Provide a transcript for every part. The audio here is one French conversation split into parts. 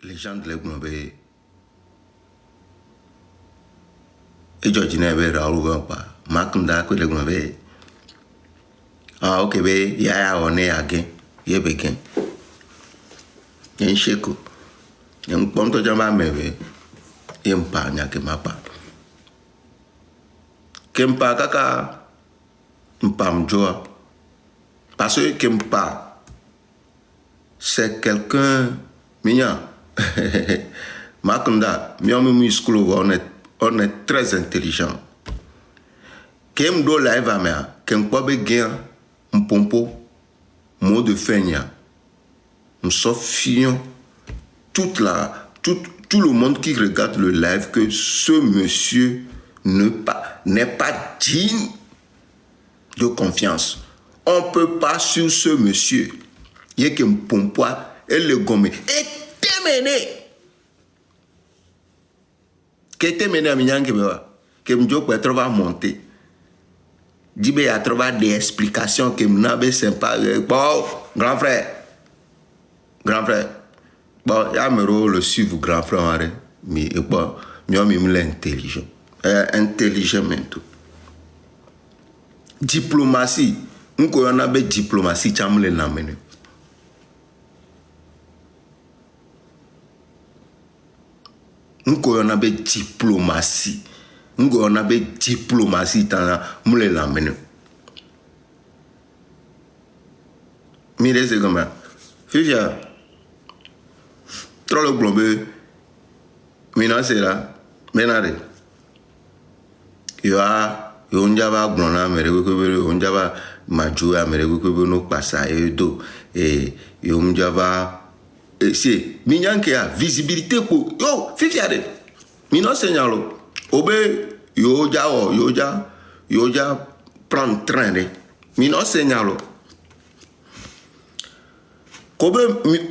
les gens de l'Egnobe et George Nebe Raoul Macunda que l'Egnobe. Ah, ok, be, ya on est again, ye begin. Yen sheko, yen ponto jama mebe, yen pa nyake mapa. Kempa kaka, mpam joa. Parce que Kempa, c'est quelqu'un, mignon. Macunda, miam musculo, on est très intelligent. Kem do la eva mea, Kempa begin, mpompo, mot de feigna. M'soffions tout le monde qui regarde le live que ce monsieur n'est pas digne de confiance. On ne peut pas sur ce monsieur. Il y a que m'pompoa et le gomme. Et terminé. Que terminé à Minyan que m'jo peut être monter. Dibe y a trouvé des explications que m'nabe sympa. Bon, grand frère. Grand frère, bon, il y a le suivre grand frère, mais bon, il est intelligent. Intelligent maintenant. Diplomatie, on a une diplomatie, tu as me l'amener. On a une diplomatie. On a une diplomatie, tu as me l'amener. Mais c'est comme ça. Fifia. Trop le globe, maintenant c'est là, maintenant il y a un java glona, mais un java majou, mais no passa et do et un java c'est mignon qui a visibilité pour yo fifiade, maintenant c'est nyalo, obe yo ja prendre train de, maintenant c'est nyalo, kobe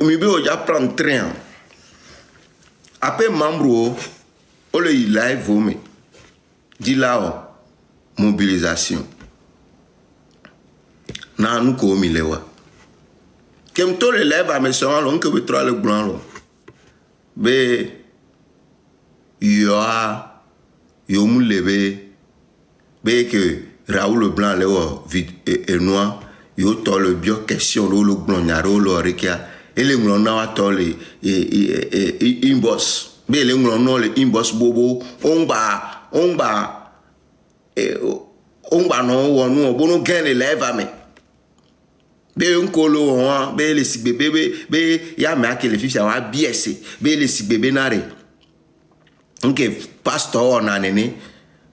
mi be oja prendre train. Après membre, on le live vomé. Dit là, mobilisation. Na nous comme il est wa. Comme tout le live à mes soeurs, on peut trouver le blanc. Mais yo mou levé. Mais que Raoul le blanc le noir. Yo to le bio question le blanc nyaro le rekia. Et les gens ont les inbox. Mais les gens ont les inbox bobo. On va non bono gain les lèvres à me. Mais on colo on mais les six bébés mais ya me que les filles ça va bien c'est. Mais les six bébés nare. OK pasteur on a néné.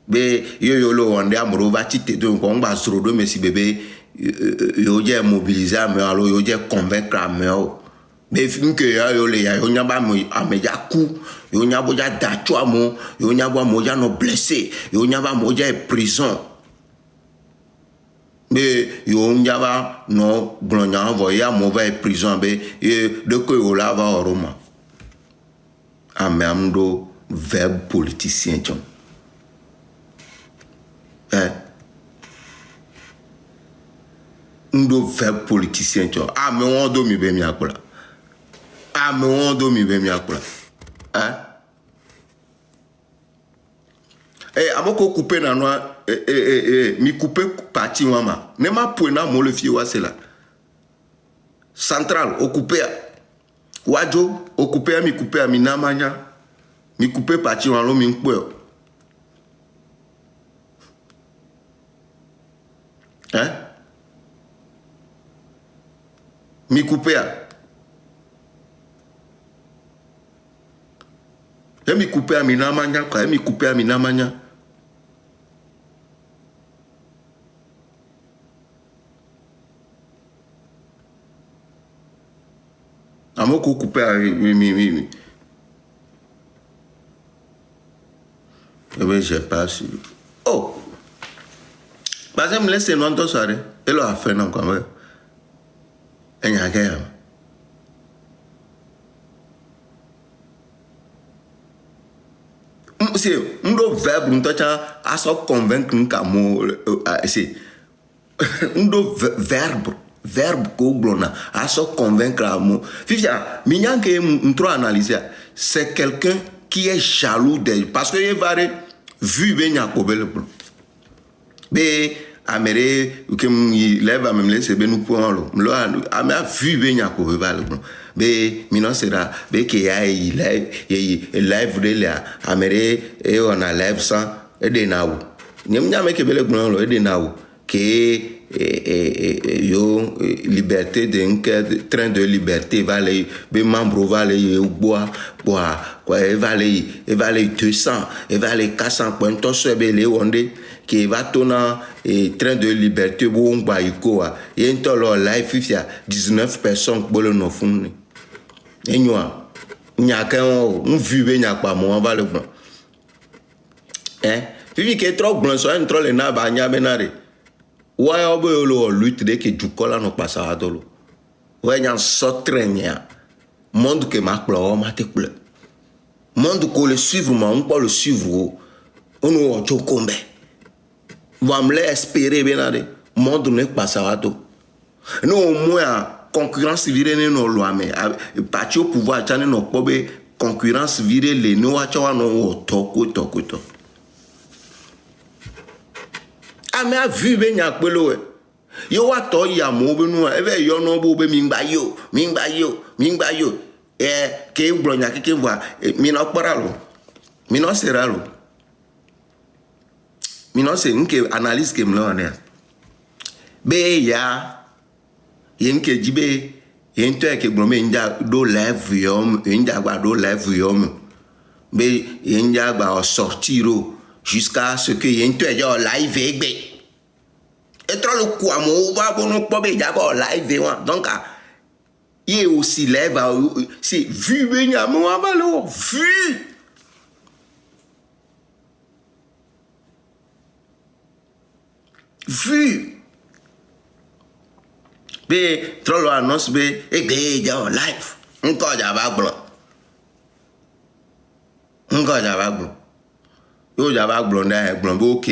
Mais yo lo on dia moro va tite donc on va sur deux mais six bébés yo j'ai mobilisé mais alors yo j'ai convaincre mais mais film que yo le ya yo nyaba mo ameja ku yo nyabo ja dacho mo yo nyabo mo ja no blessé yo nyaba mo ja prison mais yo nyaba no glonya envoyer mo va prison be de ko yo la va au Roma amendo verbe politicien John ndo verbe politicien John mais on do mi be mi akola. Ah, mais on doit m'y venir à quoi? Hein? Eh, à moi couper na noa, mi couper parti mama. Ne ma point na mo le fier wa c'est là. Central, occupé. Wadjo, occupé mi couper mi namanya. Mi couper parti wa lo mi nkwe. Hein? Mi couper. Mi couper à minamanya, quoi, mi couper à minamanya. Amoko couper à mi. Eh bien, j'ai pas su. Oh! Parce que me laisse non to soirée. Et là a fait non quand même. Et n'y a rien. C'est un verbe nous à se convaincre qu'à c'est un verbe verbe ko glona a so convaincre amour fifia minyanke trop analyser c'est quelqu'un qui est jaloux d'elle parce que il va vu ben yakobel be amere que lève à même laisser ben nous point lo a vu ben yakobel be mino sera be que ya live de la amere et on a live sans et de naou nyame que bele glon lo et de naou que yo liberté de train de liberté va les membres va les bois quoi il va les 200 il va les 400 points to so be les onde qui va tourner train de liberté bon ba iko a yento lo live fifia 19 personnes bolo no fun enyoa nyaka on vu be nyakpa mo va le bon fifi que trop blanc so en trop le na ba nya benare ouais obo lo lutte de que du cola no passa dolo ouais nyan sotrenya monde que ma plo ma te plo monde ko le suivre ma on pas le suivre on o chokombe va me espérer benade monde ne passa do no au moins concurrence virée no lo ame parti au pouvoir tane no pobe concurrence virée le no wa chawa no toko ame a vu be nyakpelo yo wa to ya mo be nu e be yo no bo be mi ngba yo ke gbro nya ke wa mi no kpara lo mi no sera lo mi no se nke analyse ke mlo ne be ya yen ke jibe yen to ke gbro me nja do live yo nja gba do live yo be yen nja gba o sortiro jusqu'à ce que yen to yo live egbe et trop le coup à mon va bon pas be d'abord live one donc il aussi lève c'est vu ben à mon va le vu be trop le annonce be et be ja live encore ja va blanc yo ja va blanc là blanc OK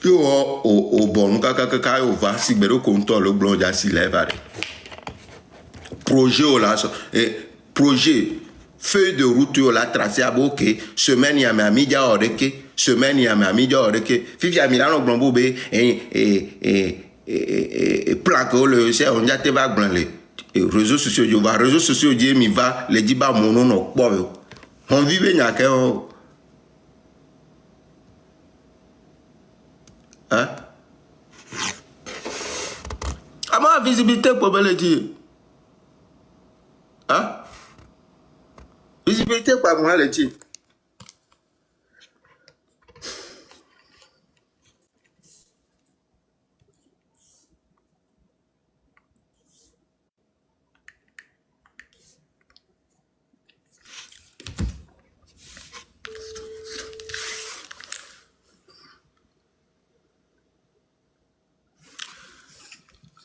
yo o bon kaka yo va si gbero konto le blanc ja si lève projet o la projet feuille de route o la tracé à OK semaine ya mi ja oreke semaine ya mi ja oreke fifi a milano blanc bo be plaque le c'est on ja te va blanc les réseaux sociaux yo va réseaux sociaux di mi va les di ba mono no po yo on vive nya ke o Ama visibilité pour me le dire. Visibilité pour moi le dire.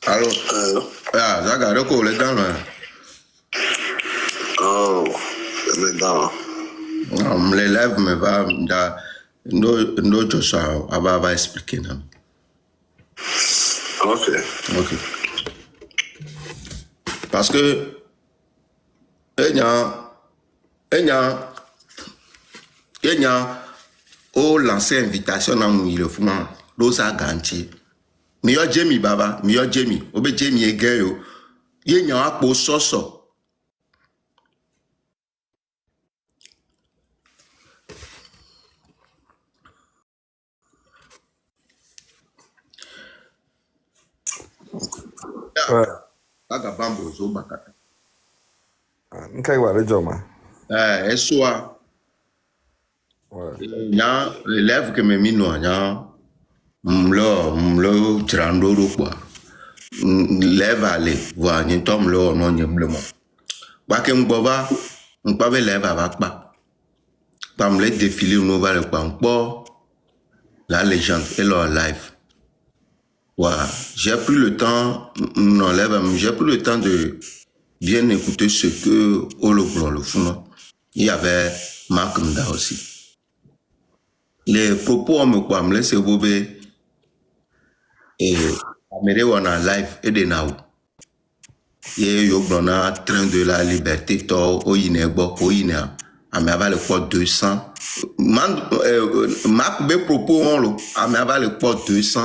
Alors, ça garde quoi les dents là? Oh, les dents. On les lève, mais va, no ça va expliquer non. Ok. Parce que, il y a au lancer invitation dans le fond, l'os a garanti. Mi yo Jamie baba, mi yo Jamie, obe Jamie e yo. Ye nyan akpo soso. Ouais. Aga bambo zo bakata. Nkai wa le joma. Eswa. Ouais. Nyan l'élève que me mino nyan mlo trandoro kwa. Lève aller voir ni tom lo no nyemlemo. Ba ke mgbova mpa be lève va pa. Pa mle défiler no va le kwa mpo la légende et leur live. Voilà, j'ai pris le temps, j'ai pris le temps de bien écouter ce que Ologlon le fond. Il y avait Marc Mda aussi. Les propos me quoi me laisser bobé et mais on a live et de now. Et yo blona train de la liberté to o yinegbo o yina ame ava le po 200 man ma be propos on lo ame ava le po 200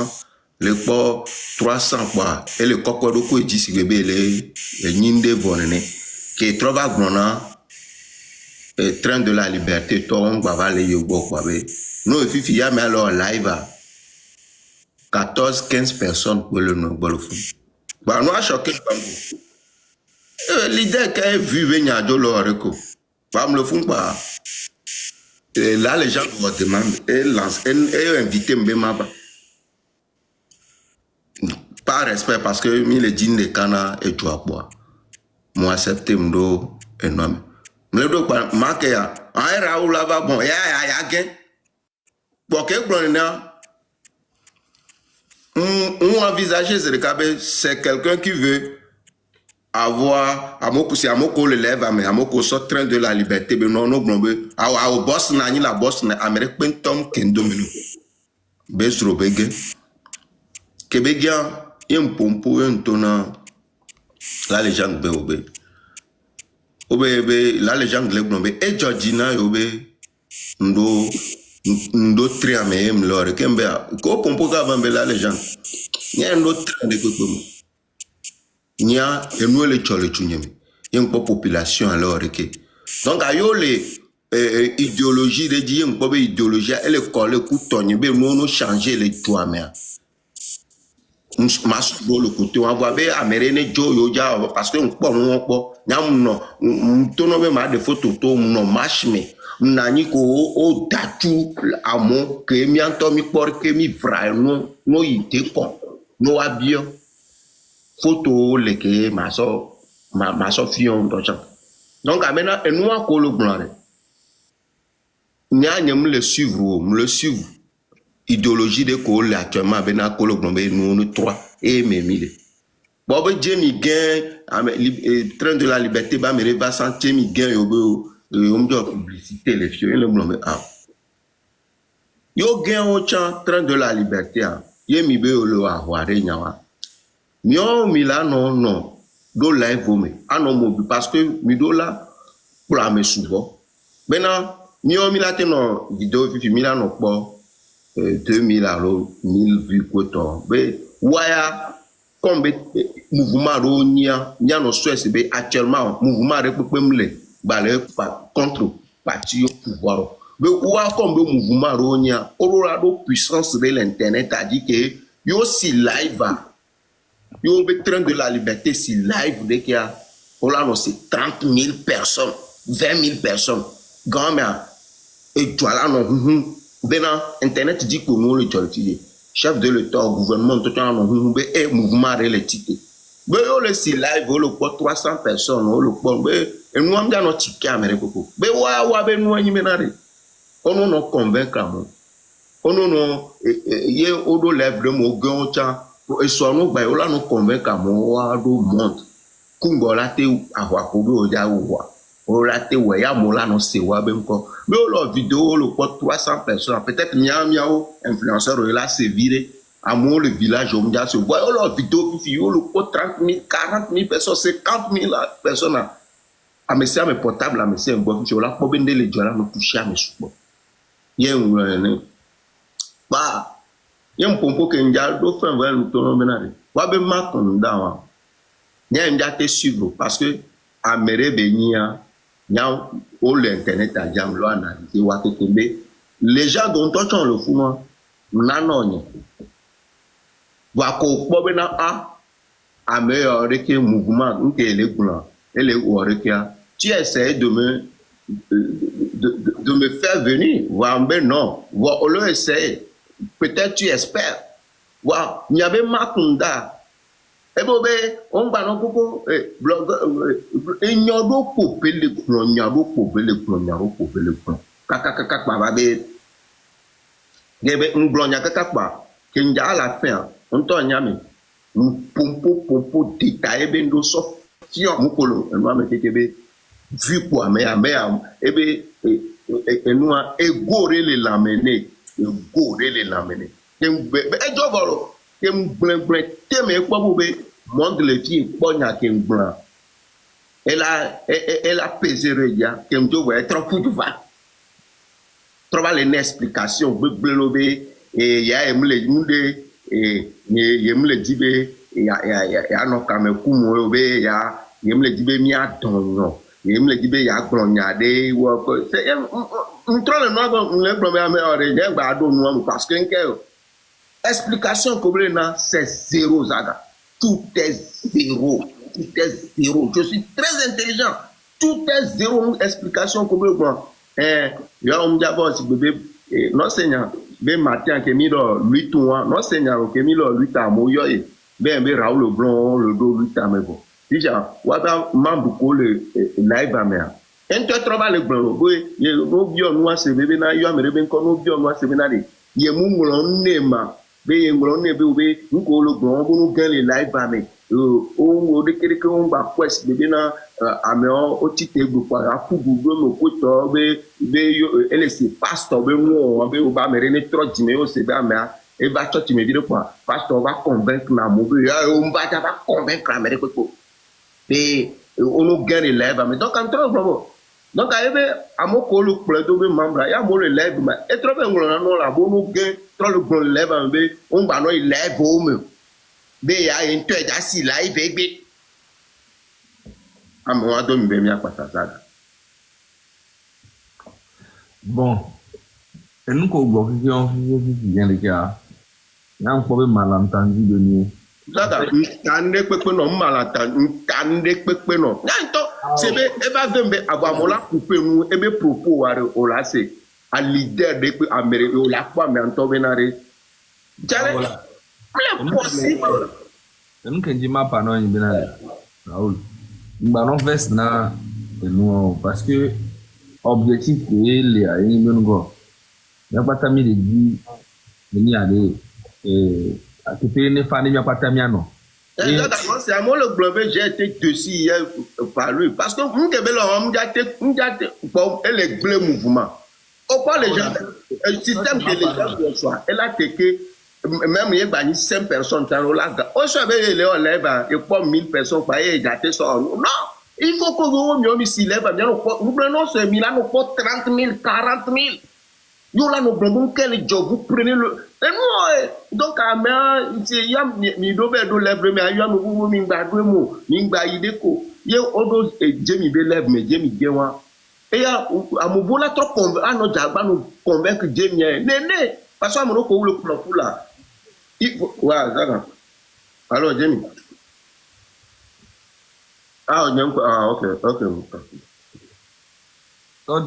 le po 300 quoi et le kokodo ko di si bebe le nyinde vonene que trova blona train de la liberté to on va le yo gbo quoi be no fifi ya me alors live 14-15 personnes pour le no bolo fou ba no a choqué bango. L'idée qu'elle vu venir à Doloreko, pas me le font pas. Et là, les gens vont demander, et inviter Mbemaba. Par respect, parce que mi le dîne de Cana et tu as boire. Moi, accepté m'do énorme. Mais le pas marqué à un Raoul là-bas, bon, ya, pour que on envisager ce cabé, c'est quelqu'un qui veut avoir amoko si amoko le lève mais amoko so train de la liberté be non no blombe au boss na ni la boss na Amérique pentom kendo minu be sro bege kebegia yem pompo entona la légende be obe la légende le blombe e Georgina yobe ndo triame mlore kembe ko pompo ka bambe la légende nya ndo train de ko il y a une autre chose il y a une population alors que donc il y a les idéologies de dire une idéologie elle est collée coutonne mais nous changer les toits mais masse le côté on voit bien américain Joe Yoja parce que on non tono be ma de photos to non marche mais nani ko o datu amo que mi antomi por que mi vrai no ite ko no abio photo les que ma fion donc maintenant et nous à le blanc nya me le suivre idéologie de ko actuellement ben à le blanc nous trois et memile bon ben Jamie gain train de la liberté ba me va sans Jamie gain on doit publicité les fions le blanc yo gain au train de la liberté yemi be le avoir nyawa Mio Milano non do live vome ano mobi parce que mi do la pour la me subo maintenant mio milate no vidéo fifi Milano po 2000 alo 1000 vues koto be waya comme mouvement ro nya no stress be actuellement mouvement re pepe mle balé contre parti au pouvoir be wa comme mouvement ro nya orora do puissance de l'internet a dit que yo si live yo be train de la liberté si live dès qu'il y a on l'a annoncé 30 000 personnes 20 000 personnes grand mère et toi là non ben internet dit que nous le utiliser chef de l'état gouvernement tout en non be et mouvement relatif be yo le si live le quoi 300 personnes le quoi be et nous am dia no ticket amérique be wa be nous ni menare on non convaincre mo on non ye odo lève de mo gan cha et soit nous bah là nous convaincre à moi do monde kungo la te ahwa ko do ja wa o la te wa ya mo la no se wa ben ko mais la vidéo le quoi 300 personnes peut-être miao influenceur là se virer à mon le village on dia se voit la vidéo fi le quoi 30 000 40 000 personnes 50 000 personnes à monsieur mes portable à monsieur bon fi la ko ben de le jora no toucher à mes sous yen ba yem pompo ke njal do fin vrai nous tono menare wa be ma ton dawa nya nja te suivre parce que a mere be nya au l'internet a jam lo analyser wa ke kembe les gens dont on le fou moi nanonye wa ko po be na a meilleur que mouvement nke le blanc et les orekia tu essaies de me faire venir wa ben non wa on le essaie. Peut-être tu espères. Wow, il y avait Makunda. Et bon, on va non pour blog. Il y a d'autres pour le clon, il y a d'autres pour le clon, il y a d'autres pour le clon. Kaka, va be. Il y avait un blanc, il y a kaka, qu'il y a à la fin. On t'en y a mis. Un pompo, détaillé, ben do sauf. Si on m'a collé, on m'a mis que vu quoi, mais et ben, et nous a égoré les l'amener. Go les l'amener. Et jobolo kem blanc blanc teme kwa bobe monde le fi ponya kem blanc elle a pesé regia kem do ouais trop fou va trouver une explication blobé et ya emle munde et yemle dibe ya no kame kumo be ya yemle dibe mi adonno yemle dibe ya glonya de wo c'est un troll no le problème ore je gba do nu parce que explication comme là c'est zéro zaga tout est zéro je suis très intelligent tout est zéro explication comme yo on d'abord si bébé non seigneur be matin que mi do 8 mois non seigneur que mi do 8 à mo yo e be Raoul Blanc le do 8 à me bon déjà wa ba mambu ko le live amea ento trova le blanc bo ye no bio no ase bebe na yo amere be nko no bio no ase be na de ye mu nglo nema be ye nglo ne be nko le blanc bo no gan le live amea o de kere ke on ba quest bebe na ameo o ti te gbo pa akugu gbo mo ko to be yo ele se pastor be mo be o ba mere ni tro jime o se be amea e ba church me dire quoi pastor va convaincre na mo be o ba ta va convaincre amere ko be on no gan le live amea donc en trop bravo donc ayebe amoko le pledo be membre ya mo le live ma e trop be ngolo na no la bo no gan trop le bon live amea be on ba no live o me be ya into e ja si live egbe amo ado mi be mi apatata bon et nous ko gbo ki on fi bien les gars na un peu malentendu de nous zaga kande pepe no malata kande pepe no nto sebe e ba vembe abamola couper nous e be propos ware o la se a leader de pe amere o la kwa me nto benare jare c'est possible. Nous qui disons pas non Raoul. Nous allons faire ça nous parce que objectif que les a eu nous go. Il pas tami de dit venir aller à te payer ne fani pas tami non. C'est à moi le blabé j'ai été dessus hier par lui parce que nous que on m'gate pour les blé mouvement. Au pas les gens le système que les gens reçoivent elle a que même il y a 5 personnes dans là on savait les on lève et pas 1000 personnes pas et gâter ça non il faut que vous mieux ici lève bien nous prenons ce Milan nous pas 30 000 40 000 yo là nous prenons quel job vous prenez le et nous donc à mais il y a mi do be do lève mais il y a nous mi gba do mo mi gba ide ko ye odo Jamie be lève mais Jamie gewa et ya amubola trop convaincre à nos jagba nous convaincre Jamie néné parce que mon ko le plan fou là il faut ouais ça alors Jamie ok Toi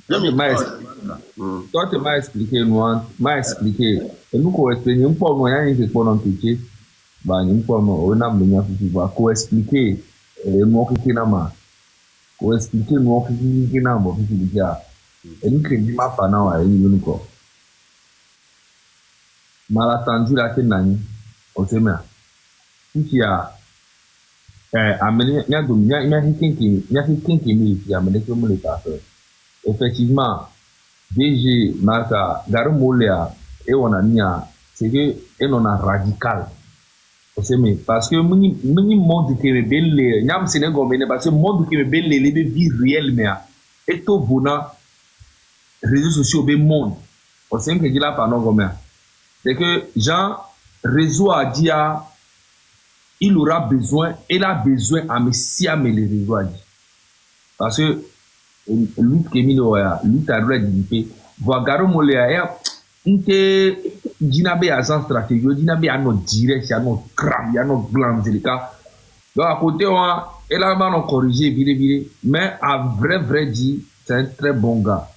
Jamie toi tu m'as expliqué et nous ko expliquer un peu moi rien que pour non piquer ba nous pour on a bien fait voir ko expliquer moi qui na ma ko expliquer moi qui na mo fi dia et nous qui ma pa na wa nous ko malentendu la tenani o se me si ya amener nya do nya hikinki mi fi amener que mo le pas faire effectivement DG Marca Garumolia et on a nia c'est que et on a radical o se me parce que mini monde qui est belle nyam Sénégal mais parce que monde qui est belle les vie réelle mais et to bona réseaux sociaux be monde o se que là pas non comme c'est que Jean réseau a dit il aura besoin à me siamer les réseaux a dit parce que lui qui milo ya lui ta redité voir Garumolia ya inte dinabe agent stratégique dinabe à notre direct à notre crâne à notre blanc délicat donc à côté on elle a mal corrigé vite mais à vrai dit c'est un très bon gars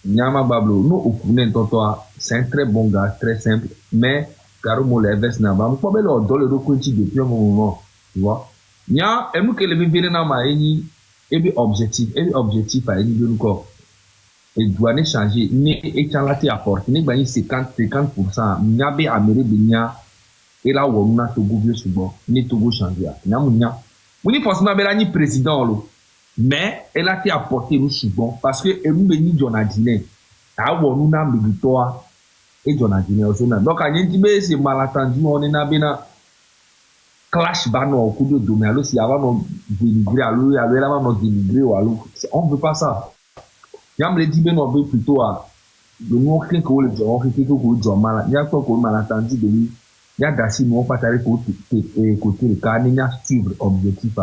Nyama Bablo nous au founen toi c'est un très bon gars très simple mais Garumolia veste na ba mo pas belo dans le recointi depuis un moment tu vois nya et nous que le venir na ma eni et bien objectif à eni de corps et doit ne changer ni et chanlati apporte ni ba 50% nyabe amere benya et là où on a Togo vieux subo ni Togo changer nya ni forcément bela ni président lo mais elle a été apporté le subo parce que elle nous beni jonadine a wo nous na militoa et John Guinée aussi. Donc, à Yentibe, c'est mal attendu, on est na clash bano au coup de domaine. Alors, s'il y a vraiment dénigré, alors, il y avait là, vraiment dénigré, alors, on ne veut pas ça. Il y a me dit, ben, on veut plutôt à le mot que le genre, que le genre mal, il y a quoi qu'on mal attendu de lui. Il y a d'assez, nous, on pas t'arrêter côté le cas, il y a suivre objectif.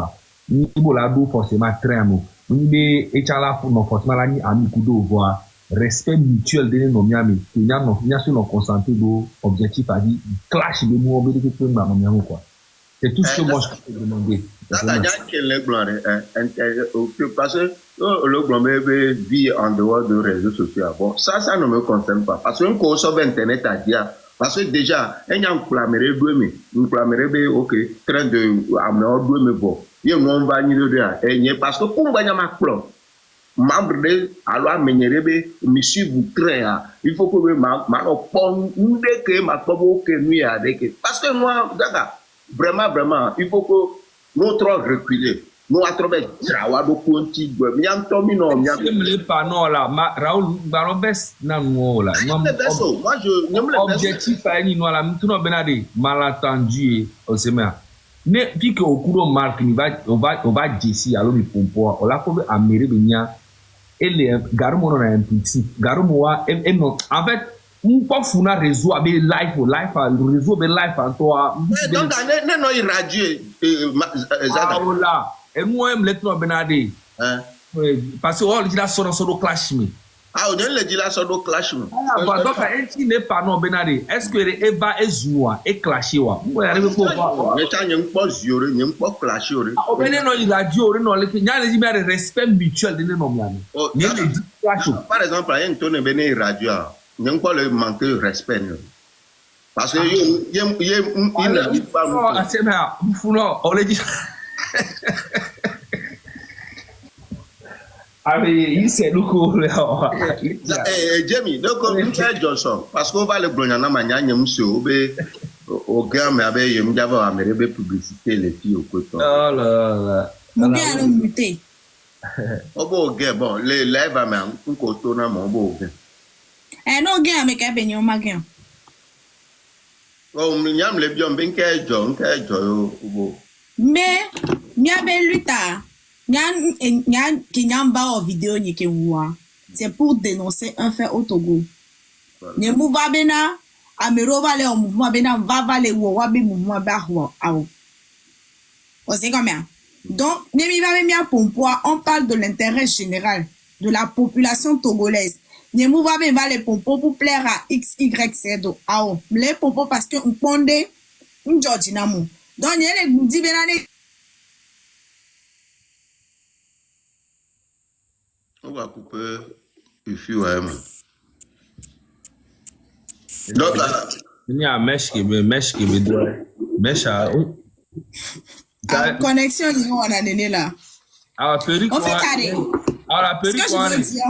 Ni bolado forcément très amour. Ni be echala non forcément la ni ami kudo voir respect mutuel de nos miami. Il y a non, il y a sur nos concentré do objectif à dire clash de nous obéir que tout ma miami quoi. C'est tout ce que moi je peux demander. Ça y a quel est blanc parce que le blanc vit en dehors de réseaux sociaux. Bon, ça ne me concerne pas parce que qu'on sauve internet à dire. Parce que déjà, il y a un clamerai un clamerai ok, train de amener deux bon. Il y a un bagni de rien. Parce que pour bagni ma plan, membre de alors menyerebe monsieur vous train. Il faut que ma pon dès que ma pobo que nuit avec. Parce que moi, d'accord, vraiment, il faut que nous trop reculer. Nous à travers trawa do konti go mi am to mi no mi am le panneau là Raoul Barobes na no là moi je n'aime le objectif à ni no là tout no benade malentendu au semaine ne puis que au cours marque ni on va jessi alors mi pompo on la comme améré benya et les garumo no impulsif garumo wa non en fait un pas funa réseau avec live le réseau avec live en toi donc non il radio là et moi, je suis benade. Parce que on dit la solo clash me. Ah, on dit la solo clash me. Ah, donc il n'est pas non benade. Est-ce que le va ezua et clasher wa? Moi, arrive pour voir. Mais ça n'y a pas zéro, n'y a pas clasher. Oh, mais non, il a dit au non, il y a les images respect mutuel de nos miami. Par exemple, il y a une tonne de radio. Il n'y a pas le manque de respect. Parce que il y a pas. Non, c'est bien. On le dit. Il s'est Jamie, donc Johnson, parce qu'on va le blondiana mania nyamso au gars mais avec yem d'abord américain publicité les filles au côté. Oh là là. Mon gars a muté. Oh bon, les live à main, un coton à mon beau gars. Eh non, gars, mais qu'à benyo magien. Oh, m'yam le bien ben qu'à John, Mais, mia ben luta. Nyan qui nyamba en vidéo ni ke wua. C'est pour dénoncer un fait au Togo. Nye mouva bena, amero va le en mouvement bena, va le wua be mouvement ba wua ao. On sait combien? Donc, nye mi va mia pompoa, on parle de l'intérêt général de la population togolaise. Nye mouva ben va le pompo pour plaire à X, Y, Z, ao. Le pompo parce que on ponde, un Georginamo. Donc, nye le dit benane. On va couper le fil à moi. Donc là, il y a mesh qui me doit. Mesh à connexion, on a donné là. Ah, Perry On fait carré. Ah, Perry Ce que je veux dire.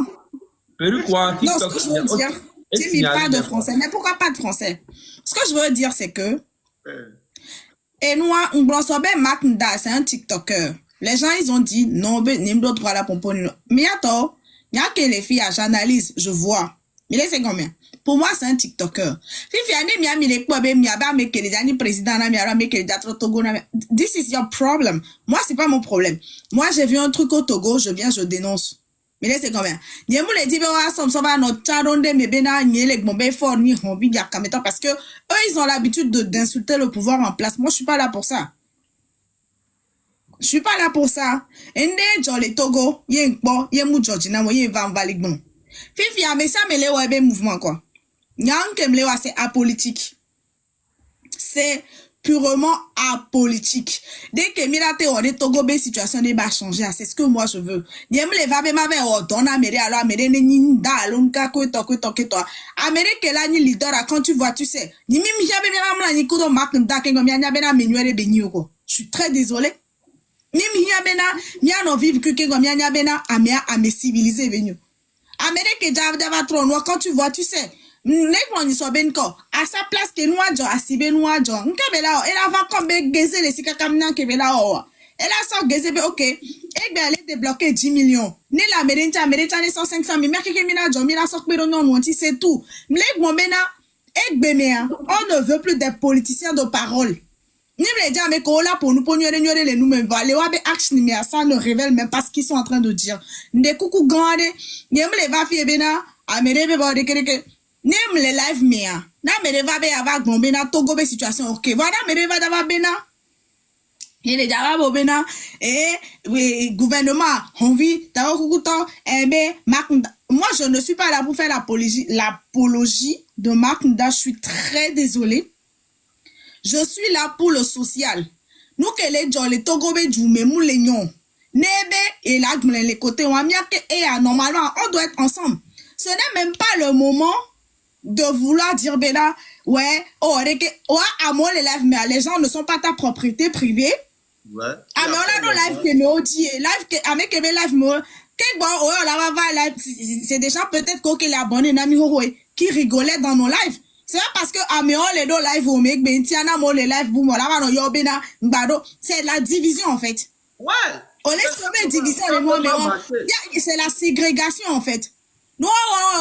Perry quoi? Non, ce que je veux dire, tu ne parles pas de français. Mais pourquoi pas de français? Ce que je veux dire, c'est que. Et nous, on blanc Mac Nda, c'est un TikToker. Les gens, ils ont dit, non, mais n'y a pas droit à la pomponne. Mais attends, il y a que les filles, j'analyse, je vois. Mais là, c'est combien? Pour moi, c'est un TikToker. Fifi, il y a mis les quoi, il y a mis que les derniers présidents, il y a mis que les autres Togo. This is your problem. Moi, c'est pas mon problème. Moi, j'ai vu un truc au Togo, je viens, je dénonce. Mais là, c'est combien? Il y a les dit, ça va, notre charonde, mais bena, n'y les bombes fort, ni hombi, y a kameta, parce que eux, ils ont l'habitude d'insulter le pouvoir en place. Moi, je suis pas là pour ça. Je suis pas là pour ça. Ende jolé Togo, yé mpo, yé mou Georgina, yé van valigbon. Fifi a mais ça me le webe mouvement quoi. Nyan kem le wa c'est apolitique. C'est purement apolitique. Dès que milate on est Togo be situation ne va changer, c'est ce que moi je veux. Yem le va be ma be o don améré alors améré ne nda alonka ko to. Améré que la ni leader quand tu vois tu sais. Ni mi jabe bien amla ni ko do mak nda ke ngom nya be na menuere be ni ko. Je suis très désolé. Ni mi nya bena, mi ano vivre que comme nya bena à me civiliser venu. Amérique déjà trop noir quand tu vois tu sais. Nek mon so ben ko à sa place que nous adjo asibe nous adjo. Nkebela elle va comme geze les sika kamna kebela o. Elle a so geze be OK. Et ben elle est débloqué 10 millions. Né la américaine 105 000 mais que mina adjo mina so pero non c'est tout. Nek mon bena on ne veut plus des politiciens de parole. Ni les gens mais qu'on là pour nous les nous même valer ouais action mais ça ne révèle même pas ce qu'ils sont en train de dire. Des coucou grande, ni les va faire bena, amere be ba de que nem les live mais na me va be avoir bena Togo be situation OK. Voilà me va d'avoir bena. Il est déjà bena et gouvernement envie d'avoir coucou temps moi je ne suis pas là pour faire l'apologie de Mark Nda, je suis très désolée. Je suis là pour le social. Nous que les gens les Togobe du memou les nions. Nebe et là les côtés on a mis que normalement on doit être ensemble. Ce n'est même pas le moment de vouloir dire bena ouais à moi les live mais les gens ne sont pas ta propriété privée. Ouais. Ah mais on a nos live que nous dit live que avec les live moi quel bon oh là va live c'est des gens peut-être que les abonnés nami qui rigolaient dans nos lives. C'est pas parce que Améon les deux live au mec ben tiana mo les live boum là va no yo bena mbado c'est la division en fait. Ouais. On est sur la division les moi mais c'est la ségrégation en fait. Nous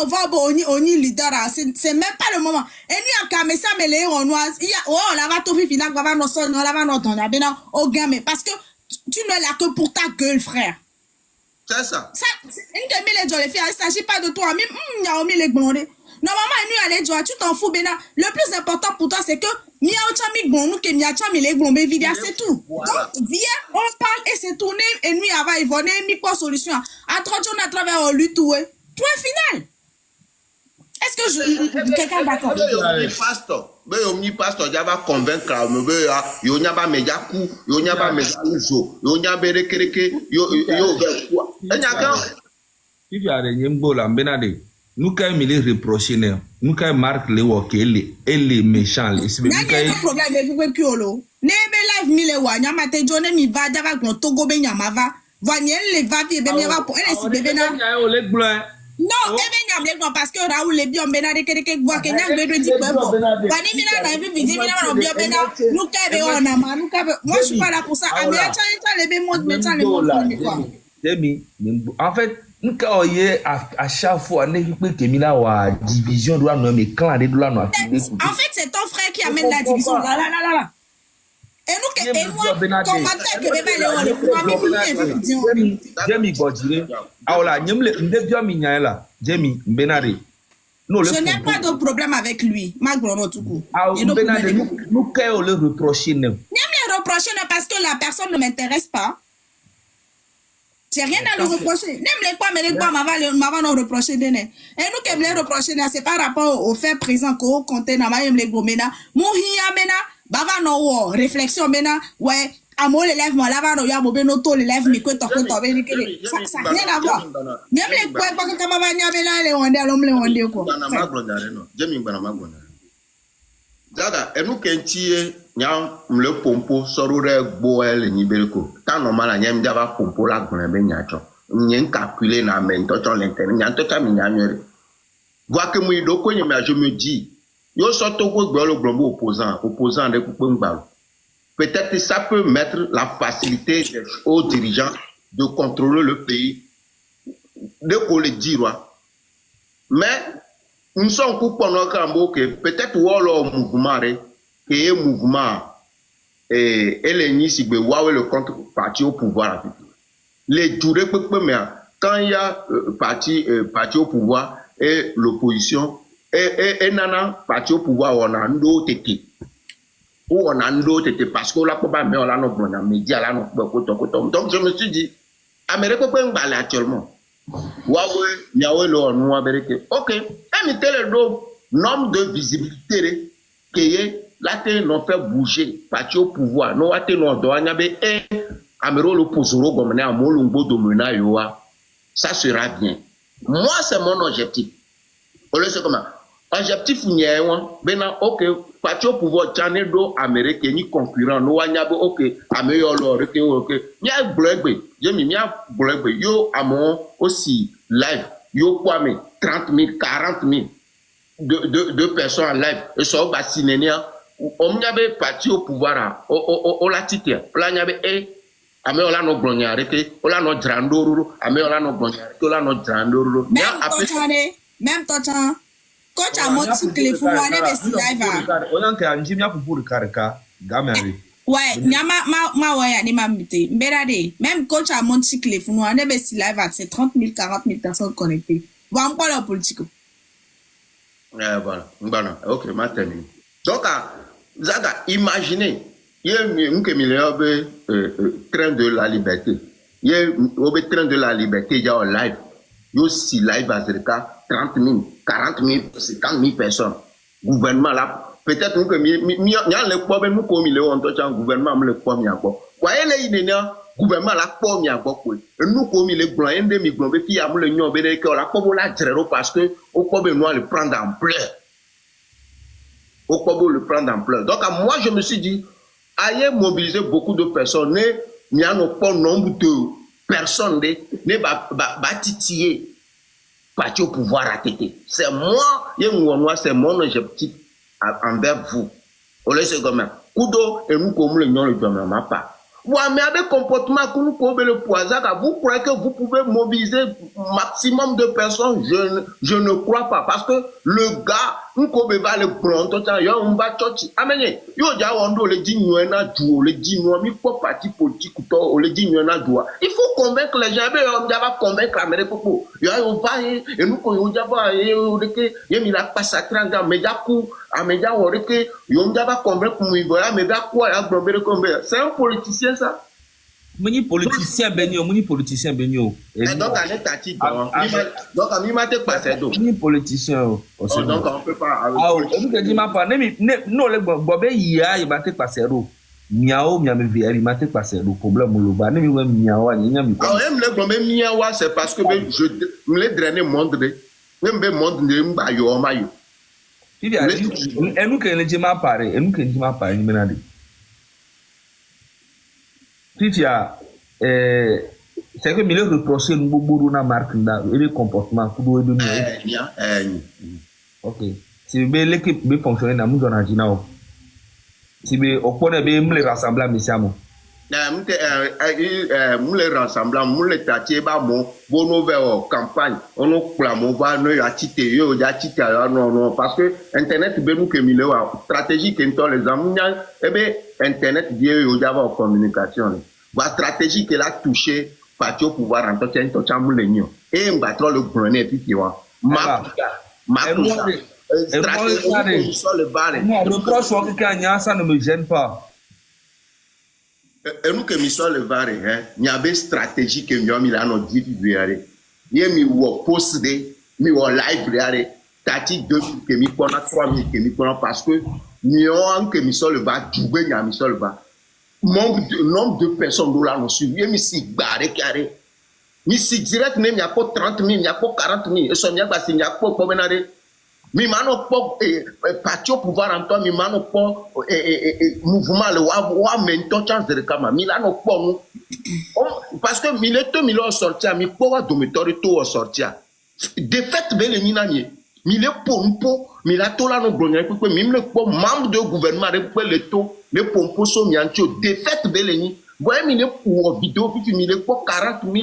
on va on y leader c'est même pas le moment. Et nous à Kamesa mais les Renoises il y a oh là va tout final va no son là va no ton là bena au gamme parce que tu ne l'as que pour ta gueule frère. C'est ça. Ça une demi les gens les filles il s'agit pas de toi même il y a omis les blondés. Normalement, nous allons tu t'en fous, Bena. Le plus important pour toi, c'est que Mia Ochami bon nous que Mia Chami les blondes vidia c'est tout. Donc viens, on parle et c'est tourné et nous avant ils vont mis quoi solution. À travers lutte tout point final. Est-ce que je quelqu'un d'accord? Mais omni pasteur va convaincre me yo nya ba meja ku yo nya ba meja uzo yo nya be rekereke yo quoi. Si tu as des mbola Benade. Nous quand il les reprocher nous quand Marc les wakele et les méchants les c'est pas problème de piolo nebe live mi le wa nyama te jone mi va dava gbo Togo be nyama va voyez les va vie be mi va pour elle si bébé na non ebe nyam le gbo parce que Raoul les biom Benade keke gbo ke nyam be dit bon bani mi na vie vidéo mi na bio bena nous ka be on ama nous ka moi je suis pas là pour ça ami acha les be mode méchant les mode quoi en fait à chaque fois, on a division de la clan de la en fait, c'est ton frère qui amène la division. Là. Et nous, commentaire que je n'ai pas de problème avec lui. Nous, quand le reprocher, parce que la personne ne m'intéresse pas. J'ai rien à le reprocher. N'aime les quoi, mais les quoi, m'avant nous reprocher. Et nous, qui les reprocher, c'est par rapport au fait présent qu'on compte dans ma les gros mena. Mouhia mena, bava no réflexion mena, ouais, amour les lèvres, moi, là, no ya bobeno to les lèvres, mais quoi, ça n'a rien à voir. Même les quoi, parce que ma vania mena, les ondés, l'homme les ondés, quoi. Dada, et nous, Nyam le pompo sorure boel ni belko. Tant normal nyam java pompo la gona ben nyacho. Nyen calculer na men to l'internet. Nyan to ta mi nyanyere. Vois que moi do ko nyama je me dis yo sorto ko gbo le glombo opposant de coupe ngbalo. Peut-être que ça peut mettre la facilité des aux dirigeants de contrôler le pays. De ko le dire. Mais nous sommes pour pendant que peut-être wolo mouvement et un mouvement et les nids le contre-parti au pouvoir. Les durées mais quand il y a parti au pouvoir et l'opposition et nana parti au pouvoir on a un autre ou on a un autre parce que là pas mais on a nos médias là donc je me suis dit Amérique peut pas aller actuellement ok un tel nombre de visibilité que là, nous fait bouger, parti au pouvoir. Nous avons douaniabe et Amero le posoro comme à Molumbo domina yoa. Ça sera bien. Moi, c'est mon objectif. On le sait comment. Objectif n'y a pas. Ok, parti au pouvoir, t'en do américain ni concurrent. Nous avons ok, Amero le ok. N'y a blog, j'ai mis blog. Yo amon aussi live. Yo quoi mais 30 000, 40 000 de personnes en live. Et ça va signer. On y avait parti au pouvoir, on l'a tité, on l'a avait ame on l'a no glonia arrêté, on l'a no drandoro, ame on l'a no glonia arrêté, on l'a no drandoro. Même ton Coach a monté téléphone, on est best live. On a un petit peu pour le caractère, gamin. Ouais, ma ouais, ni ma muté. Même coach a monté téléphone, on est best live, c'est 30 000, 40 000 personnes connectées. Voilà encore la politique. Voilà, ok, maintenant. Donc, Zaga, imaginez, il y a un train de la liberté. Il y a un train de la liberté, il y a un live. Il y a aussi live à Zerka, 30 000, 40 000, 50 000 personnes. Gouvernement là, peut-être que il y a le problème, nous comme il est en touchant gouvernement, le premier encore. Voyez les idées, gouvernement là, premier encore. Nous comme il est blanc, un demi blanc, mais il y a le nion, mais la pauvre la zéro parce que au problème nous le prendre en pleurs. Au problème le prendre en pleurs. Donc moi je me suis dit, ayez mobilisé beaucoup de personnes, il y a pas nombre de personnes ne va titiller parti au pouvoir à tété. C'est moi, c'est mon objectif envers vous. On laisse comme ça. Kudo et nous comme le nom le gouvernement pas. Ouais, mais avec comportement que nous pouvons le poison, vous croyez que vous pouvez mobiliser maximum de personnes? Je ne crois pas. Parce que le gars, nous pouvons va le prendre, on va toucher. Amenez, yo déjà on doit le dire nous na duo, le dire nous mi pas parti politique ou le dire nous na duo. Il faut convaincre les gens, on va convaincre Amérique pour. Yo on va et nous ko yo va et que yo mi la passe à 30 ans mais yaku amédia on que yo va convaincre mu voilà mais va quoi ya bomber comme c'est un politicien ça. Moni politicien benio. Donc on est tati donc a mi mate passer do. Moni politicien. Donc on peut pas. Ah oui, on dit ma pas non le bobé ya il mate passer do. Miao mi ame vieri mate passer do problème lo ba ne mi we miao ani nyami. Ah même le bobé miao c'est parce que je me drainer monde de même monde de mba yo ma yo. Fifi a enu que le jema pare, ni menade. Fifia, c'est que il reproché nous beaucoup na marque et le comportement pour nous ok si bien l'équipe bien fonctionner na nous on dit now si bien au point de bien me rassembler messiamo nous les rassembler nous les tâcher ba mon bono vers campagne on nous clame va no ya tité yo ya tité non parce que internet be nous que mille stratégie que les amis et bien internet bien yo ya va communication la stratégie qu'elle a touché parti au pouvoir en tant que chamoulenio et on battra le grenade puis ma stratégie sur le bar moi reproche que ça ne me gêne pas et nous que mi sur le bar hein il y avait stratégie que mi a no diffuser il mi wo post mi wo live reare tati 2 que mi pona 3000 que mi pona parce que ni on que mi sur le bar jouer mi sur le bar nombre de personnes là nous suivent mi si barré carré mi si direct même il y a pas 30 000 il y a pas 40 000 et ça il y a pas promenade mi mano pas parti au pouvoir en toi mi mano pas mouvement le wa menton chance de kama mi là no pas parce que mi le to mi lo sortir mi pas dormitory to sortir de fait belle ni nani mi le pompo mi la to là no grogna pour mi le pas membre de gouvernement pour le to le pompo so mi ancho de fait belle ni voyez mi le pour vidéo puis mi le pas 40 000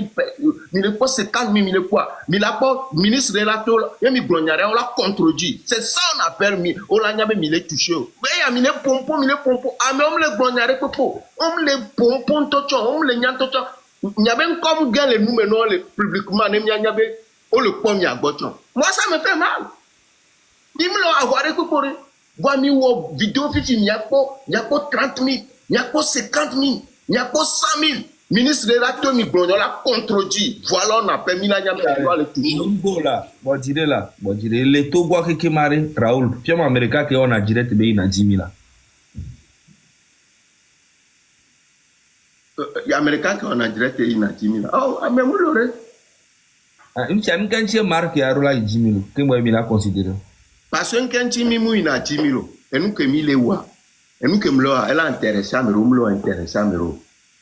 mi le pas 50 000 mi le quoi mi la pas ministre de la to et mi grogna on la contredit c'est ça on appelle mi on la nyabe mi le touché mais mi le pompo ah mais on le grogna popo on le pompo tocho on le nyan tocho nyabe comme gars les numéros le publiquement ne nyabe on le premier à gochon moi ça me fait mal il me l'a avoir récupéré voir mi wo vidéo fifi il y a pas 30 000 il y a pas 50 000 il y a pas 100 000 ministre de la Tomi Blondion l'a contredit voilà on appelle Milania le toucher là bon dire les Togo qui maré Raoul fiam américain que on a direct be na Jimila il américain que on a direct na Jimila oh mais moi l'aurais une chane quand tu marque ya rola Jimilo que moi il a considéré parce que quand tu mimu ina Jimilo et nous que mi lewa et nous que mlo elle a intéressé à me intéressé à me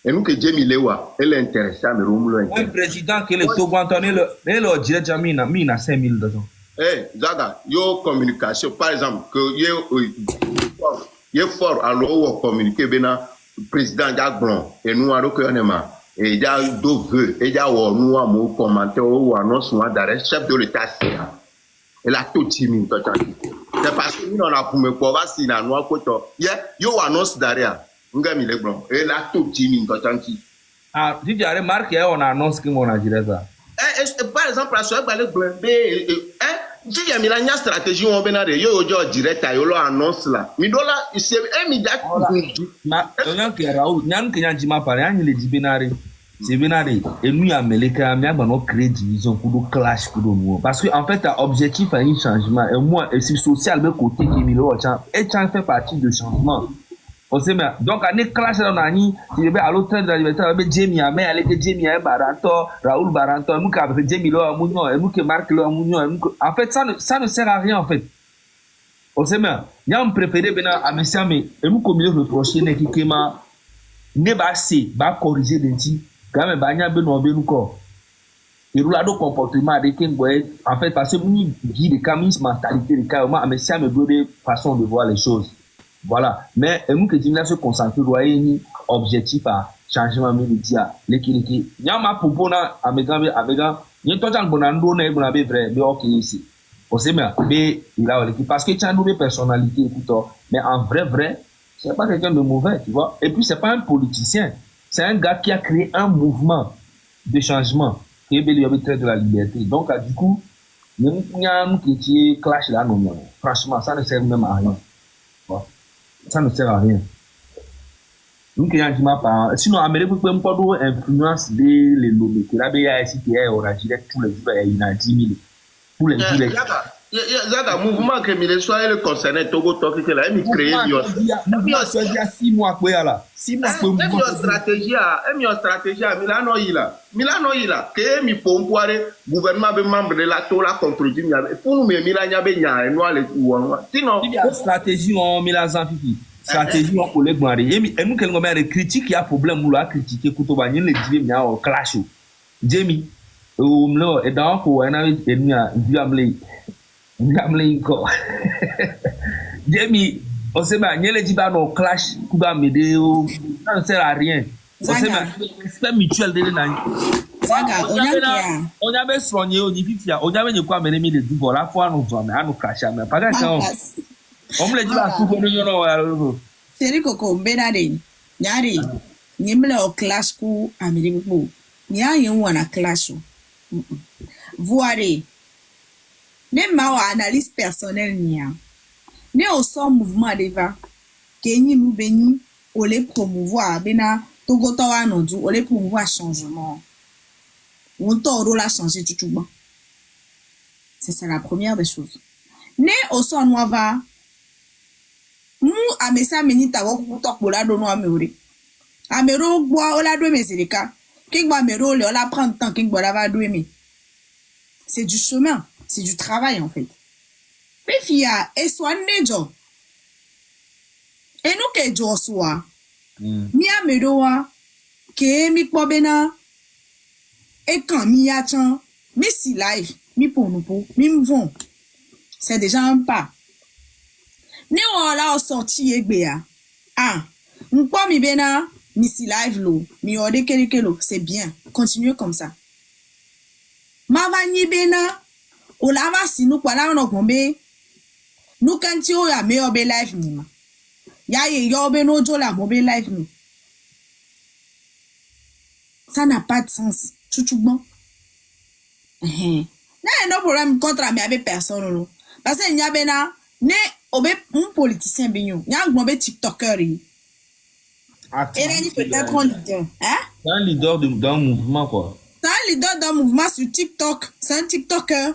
et nous que Jamie lewa elle est intéressée à me un président que le Togo Antonio le direct jamina mina 5000 dedans Zaga yo communication par exemple que yo fort alors communiquer bena président Jagbon et nous alors que on est ma et il y a deux vœux et il y a nous à mon commentaire ou annonce moi d'arrêt chef de l'état Et la tout timide, c'est parce que nous, on a pour me pouvoir si la noix coton. Yo annonce derrière. On gagne les blancs. Et la tout timide, ah, si tu as remarqué, on annonce que mon agiré ça. Par exemple, la soirée, le blanc, si il y a une stratégie, on va dire, yo, direct, yo, annonce là. Mais là, c'est un média. Ma, on a que Raoul, n'yam que n'yam pas parlé, on les dit bénaré. C'est bénaré. Et nous, à Meleka, nous avons créé division pour nous clash pour nous. Parce que, en fait, l'objectif a un changement. Et moi, et c'est social, le côté qui est mis là, et ça fait partie du changement. On sait bien. Donc, on est clash là, on a dit, si je vais à l'autre de la liberté, on va Jamie, mais elle était Jamie, Baranto, Raoul Baranto, nous qui avons Jamie là, et nous qui Marc là, en fait, ça ne sert à rien, en fait. On sait bien. Il y a un préféré, à Messia, mais, et nous, comme il reproché, qui m'a, n'est pas assez, va corriger les dits. Quand même, il y a un corps. Et là, le comportement avec en fait, parce que nous, vie de camis, mentalité de cas, mais ça me donne façon de voir les choses. Voilà. Mais, nous, que nous se concentrer, nous avons un objectif à changement média. Il y a ma propos, avec il y a tout un bon ando, mais vrai, mais ok, ici. On sait bien, mais il a l'équipe. Parce que tu as une nouvelle personnalité, écoute, mais en vrai, c'est pas quelqu'un de mauvais, tu vois. Et puis, c'est pas un politicien. C'est un gars qui a créé un mouvement de changement qui est le trait de la liberté. Donc, du coup, il y a un qui est clash là, non. Franchement, ça ne sert même à rien. Ça ne sert à rien. Donc, il y a un pas. Sinon, Amérique peut pas avoir influence des lobbies. Là, il y a ici qui est originaire tous les jours, il y a 10 000. Tous les jours. Il y a un mouvement qui est soit le concerné Togo Toki qui l'a créé. Il y a 6 mois quoi là. 6 mois quoi. Il y a une stratégie à Milano il a que mi pompoire gouvernement be membre de la tola contre du il faut nous me Milania be nya et noir les sinon il y a stratégie en Milan Fifi. Stratégie en collègue Mari et nous quel moment critique il y a problème ou la critiquer Kutoba ni le dire mais en clash. Jamie mlo et donc on a vu Ngamlenko. Jamie, on sait pas, n'y a les no clash, Kuba Medeo, ça ne sert à rien. On sait pas, respect mutuel de l'année. On a bien soigné au niveau, on a bien quoi, mais les deux, voilà, fois nous sommes, à nous clasher, mais pas d'accord. On me l'a dit là, souvent, nous c'est Coco, Benade, Yari, Nimble au clash coup, Amérique, Nya, you want a clash. Voirez. Ne ma wa analyse personnelle nia ne au son mouvement deva ke ni nous beni o les promouvoir bena togo to wa no du o les promouvoir changement on to la changer tout bon c'est ça la première des choses ne au son no va mu amesa meni ta wo to pola do no ameore amero gbo o la do meseleka ki gbo amero le o la prendre temps ki gbo la va do me c'est du chemin. C'est du travail, en fait. Mais fia, et soit nejo. Et nous que jo soit. Mi a medoa, ke mi pobena. Et quand mi a chan, mi si live, mi pour nous pour, mi m'von. C'est déjà un pas. Ne on la sorti egbea. Ah, m'po mi bena, mi si live lo, mi ode kelekelo, c'est bien. Continuez comme ça. Ma va ni bena. O la va si nous kwa la no kombe nous quand tu ya me obe life ni ma ya ye yo be no jo la mo be life ni ça n'a pas de sens tout bon no problème contre me avec personne non parce que nya be na ne obe un politicien be yo nya gbo be tiktoker yi et là il peut être un leader un leader d'un mouvement quoi c'est un leader d'un mouvement sur TikTok c'est un tiktoker.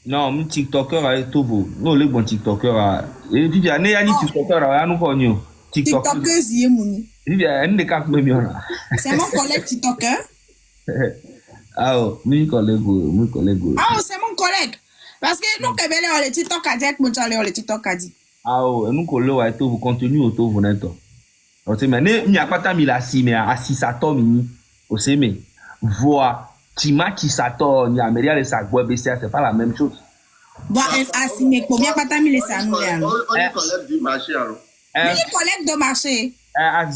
Non, mon TikToker a été beau. Non, le bon TikToker et puis il y a ni TikToker a nous connait. TikToker y est mouni. Il y a un des quatre même là. C'est mon collègue TikToker. Ah, mon collègue. Ah, c'est mon collègue. Parce que nous que belé on le TikTok a dit mon chale on le TikTok a dit. Ah, nous collègue a été vous contenu auto vous net. On sait mais il n'y a pas tant 1000 mais à 600 mini. On sait mais voix Tima qui s'attend, il y a Méria de Sagoué, c'est pas la même chose. Bon, Assime, combien pas t'as mis les sanouilles alors? On est collègue du marché alors. On est collègue de marché.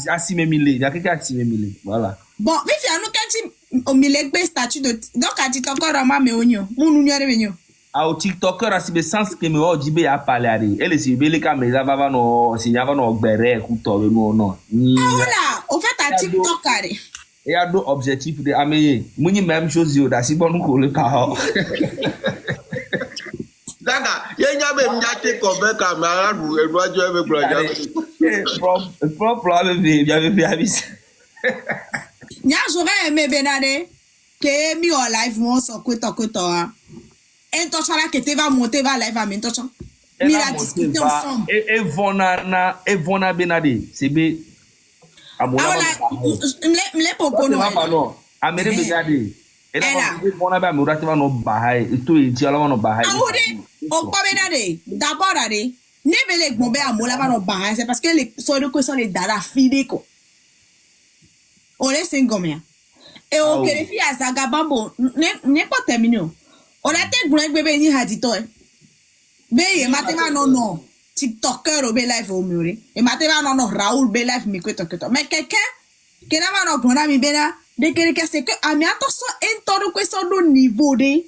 Assime Milé, il y a quelqu'un Assime Milé, voilà. Bon, vite, nous quand tu au milieu de statut de. Donc, à ti encore à ma méonio, mon union revenu. au TikToker asi be sans que me ojibe ya palare ele si be le caméra va no si va no gbere ku to no no ni Voilà, au fait à TikTok carré. et a do objectif de ameye muni même chose yo da si bon ko le pa Daga, yenya be mnyate ko be camera du edwajo e be bloja. Problème bien abis. Nya j'aurais aimé benade que mi en live mon so kwito hein. Intention là que tu vas monter va live à intention. Mi la discuter ensemble. Et vona benade, c'est be amona. Ah voilà, me popo no. Non, amere benade. Et là, vona ba mura teva no bahai, et tout et diala no bahai. Ah oui, on pas benade. D'abord allez, ne bele gombe amola va no bahai, c'est parce que les so de quoi sont les dada fide ko. On est singomia. Et on que les filles à Zagabambo, n'est pas terminé. On a été grave bébé ni hadito. Bé, matema non. TikToker au live au mur. Et matema non Raoul be live mi kweto. Mais quelqu'un qui n'a pas non grona mi bena, de quelqu'un c'est que a mi attention en question de niveau de.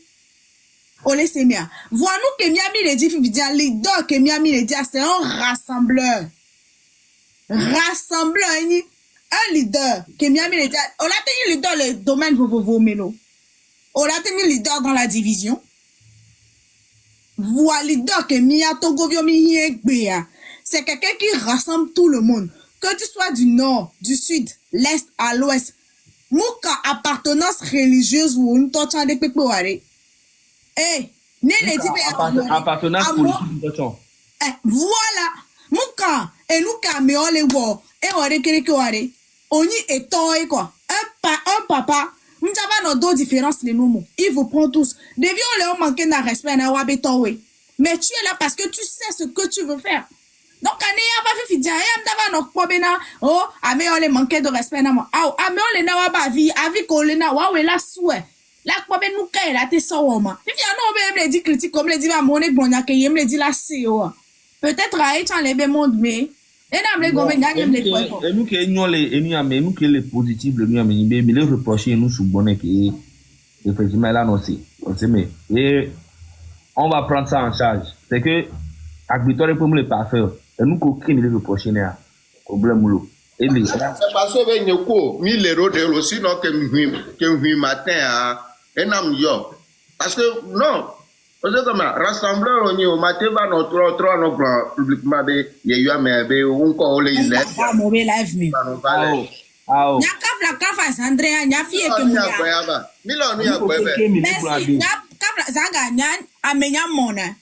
On laisse mia. Vois nous que Miami les dit vidéo leader que Miami les dit c'est un rassembleur. Rassembleur ni un leader que Miami les dit. On a tenu leader le domaine vovo melo. On a tenu leader dans la division. Voilà leader que Mia Togovio mi Gbea. C'est quelqu'un qui rassemble tout le monde. Que tu sois du nord, du sud, l'est à l'ouest. Mouka appartenance religieuse ou une torche de pépouare. Eh, ne les dit appartenance politique. Voilà. Mouka et nous camions les wo et on requiert que ware. On y est toi quoi. Un papa. Nous avons nos deux différences les noms. Ils vous prennent tous. Des vieux leur manquent de respect na wabetowe. Mais tu es là parce que tu sais ce que tu veux faire. Donc on est pas fait fidia. Et on avons nos problèmes. Oh, ame on les manquait de respect na moi. Ah, ame on les na wabavi. Avi qu'on les na wawe la souhait. La problème nous caille la te sawoma. Fifi non me dit critique comme les dit va monnaie bon ya que yem les dit la CEO. Peut-être à être en les monde mais et nous que nous que les positifs le mieux mais les reprocher nous sous bonnet qui effectivement là non c'est on sait mais et on va prendre ça en charge c'est que agriculteur pour le pas faire et nous qu'aucun les reprocher n'est problème lo et les c'est parce que ben yoko 1000 € de lo sinon que hui matin et nam yo parce que non parce que comme rassembleur on y au matin va notre trois no publiquement be yeya me be on ko le ile va mauvais live me ah nya kafla kafa Andrea nya fie ke mu ya milo nu ya kwebe nya kafla zaga nya amenya mona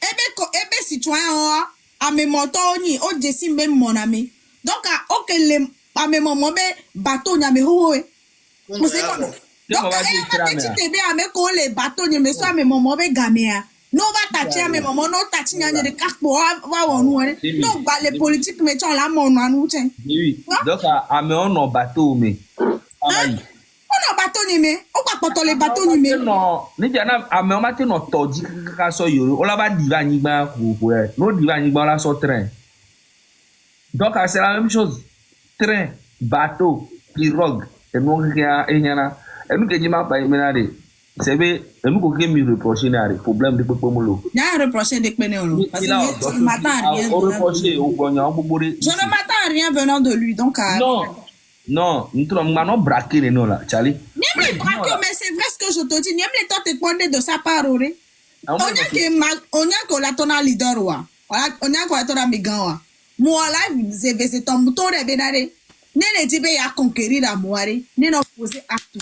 ebe citoyen o amemoto ni o jesi me mona me donc o que le amemo be bateau nya me ho mo se ko donc tu te bien avec les bateaux ni me so me momo be gamea no va tachi me momo no tachi nya de kakpo wa wonu no ba les politiques me ton la mon anu ten oui donc a me on bateau me on bateau ni me o pa poto les bateaux ni me non ni jana a me o ma te no toji ka so yoro o la ba diva nyigba ko no diva nyigba la so train donc c'est la même chose train bateau pirogue et non que enyana et nous que dis-moi pas menade c'est bien et nous que me reprocher na problème de popomolo na reprocher de penelo parce que je ne m'attends rien je ne m'attends rien venant de lui donc non nous trouvons maintenant braquer les non là Charlie mais c'est vrai ce que je te dis n'aime les temps te prendre de sa part on a que la tona leader wa on a que la tona migan moi là c'est ton mouton de benade ne le dit be ya conquérir la moire ne no poser acte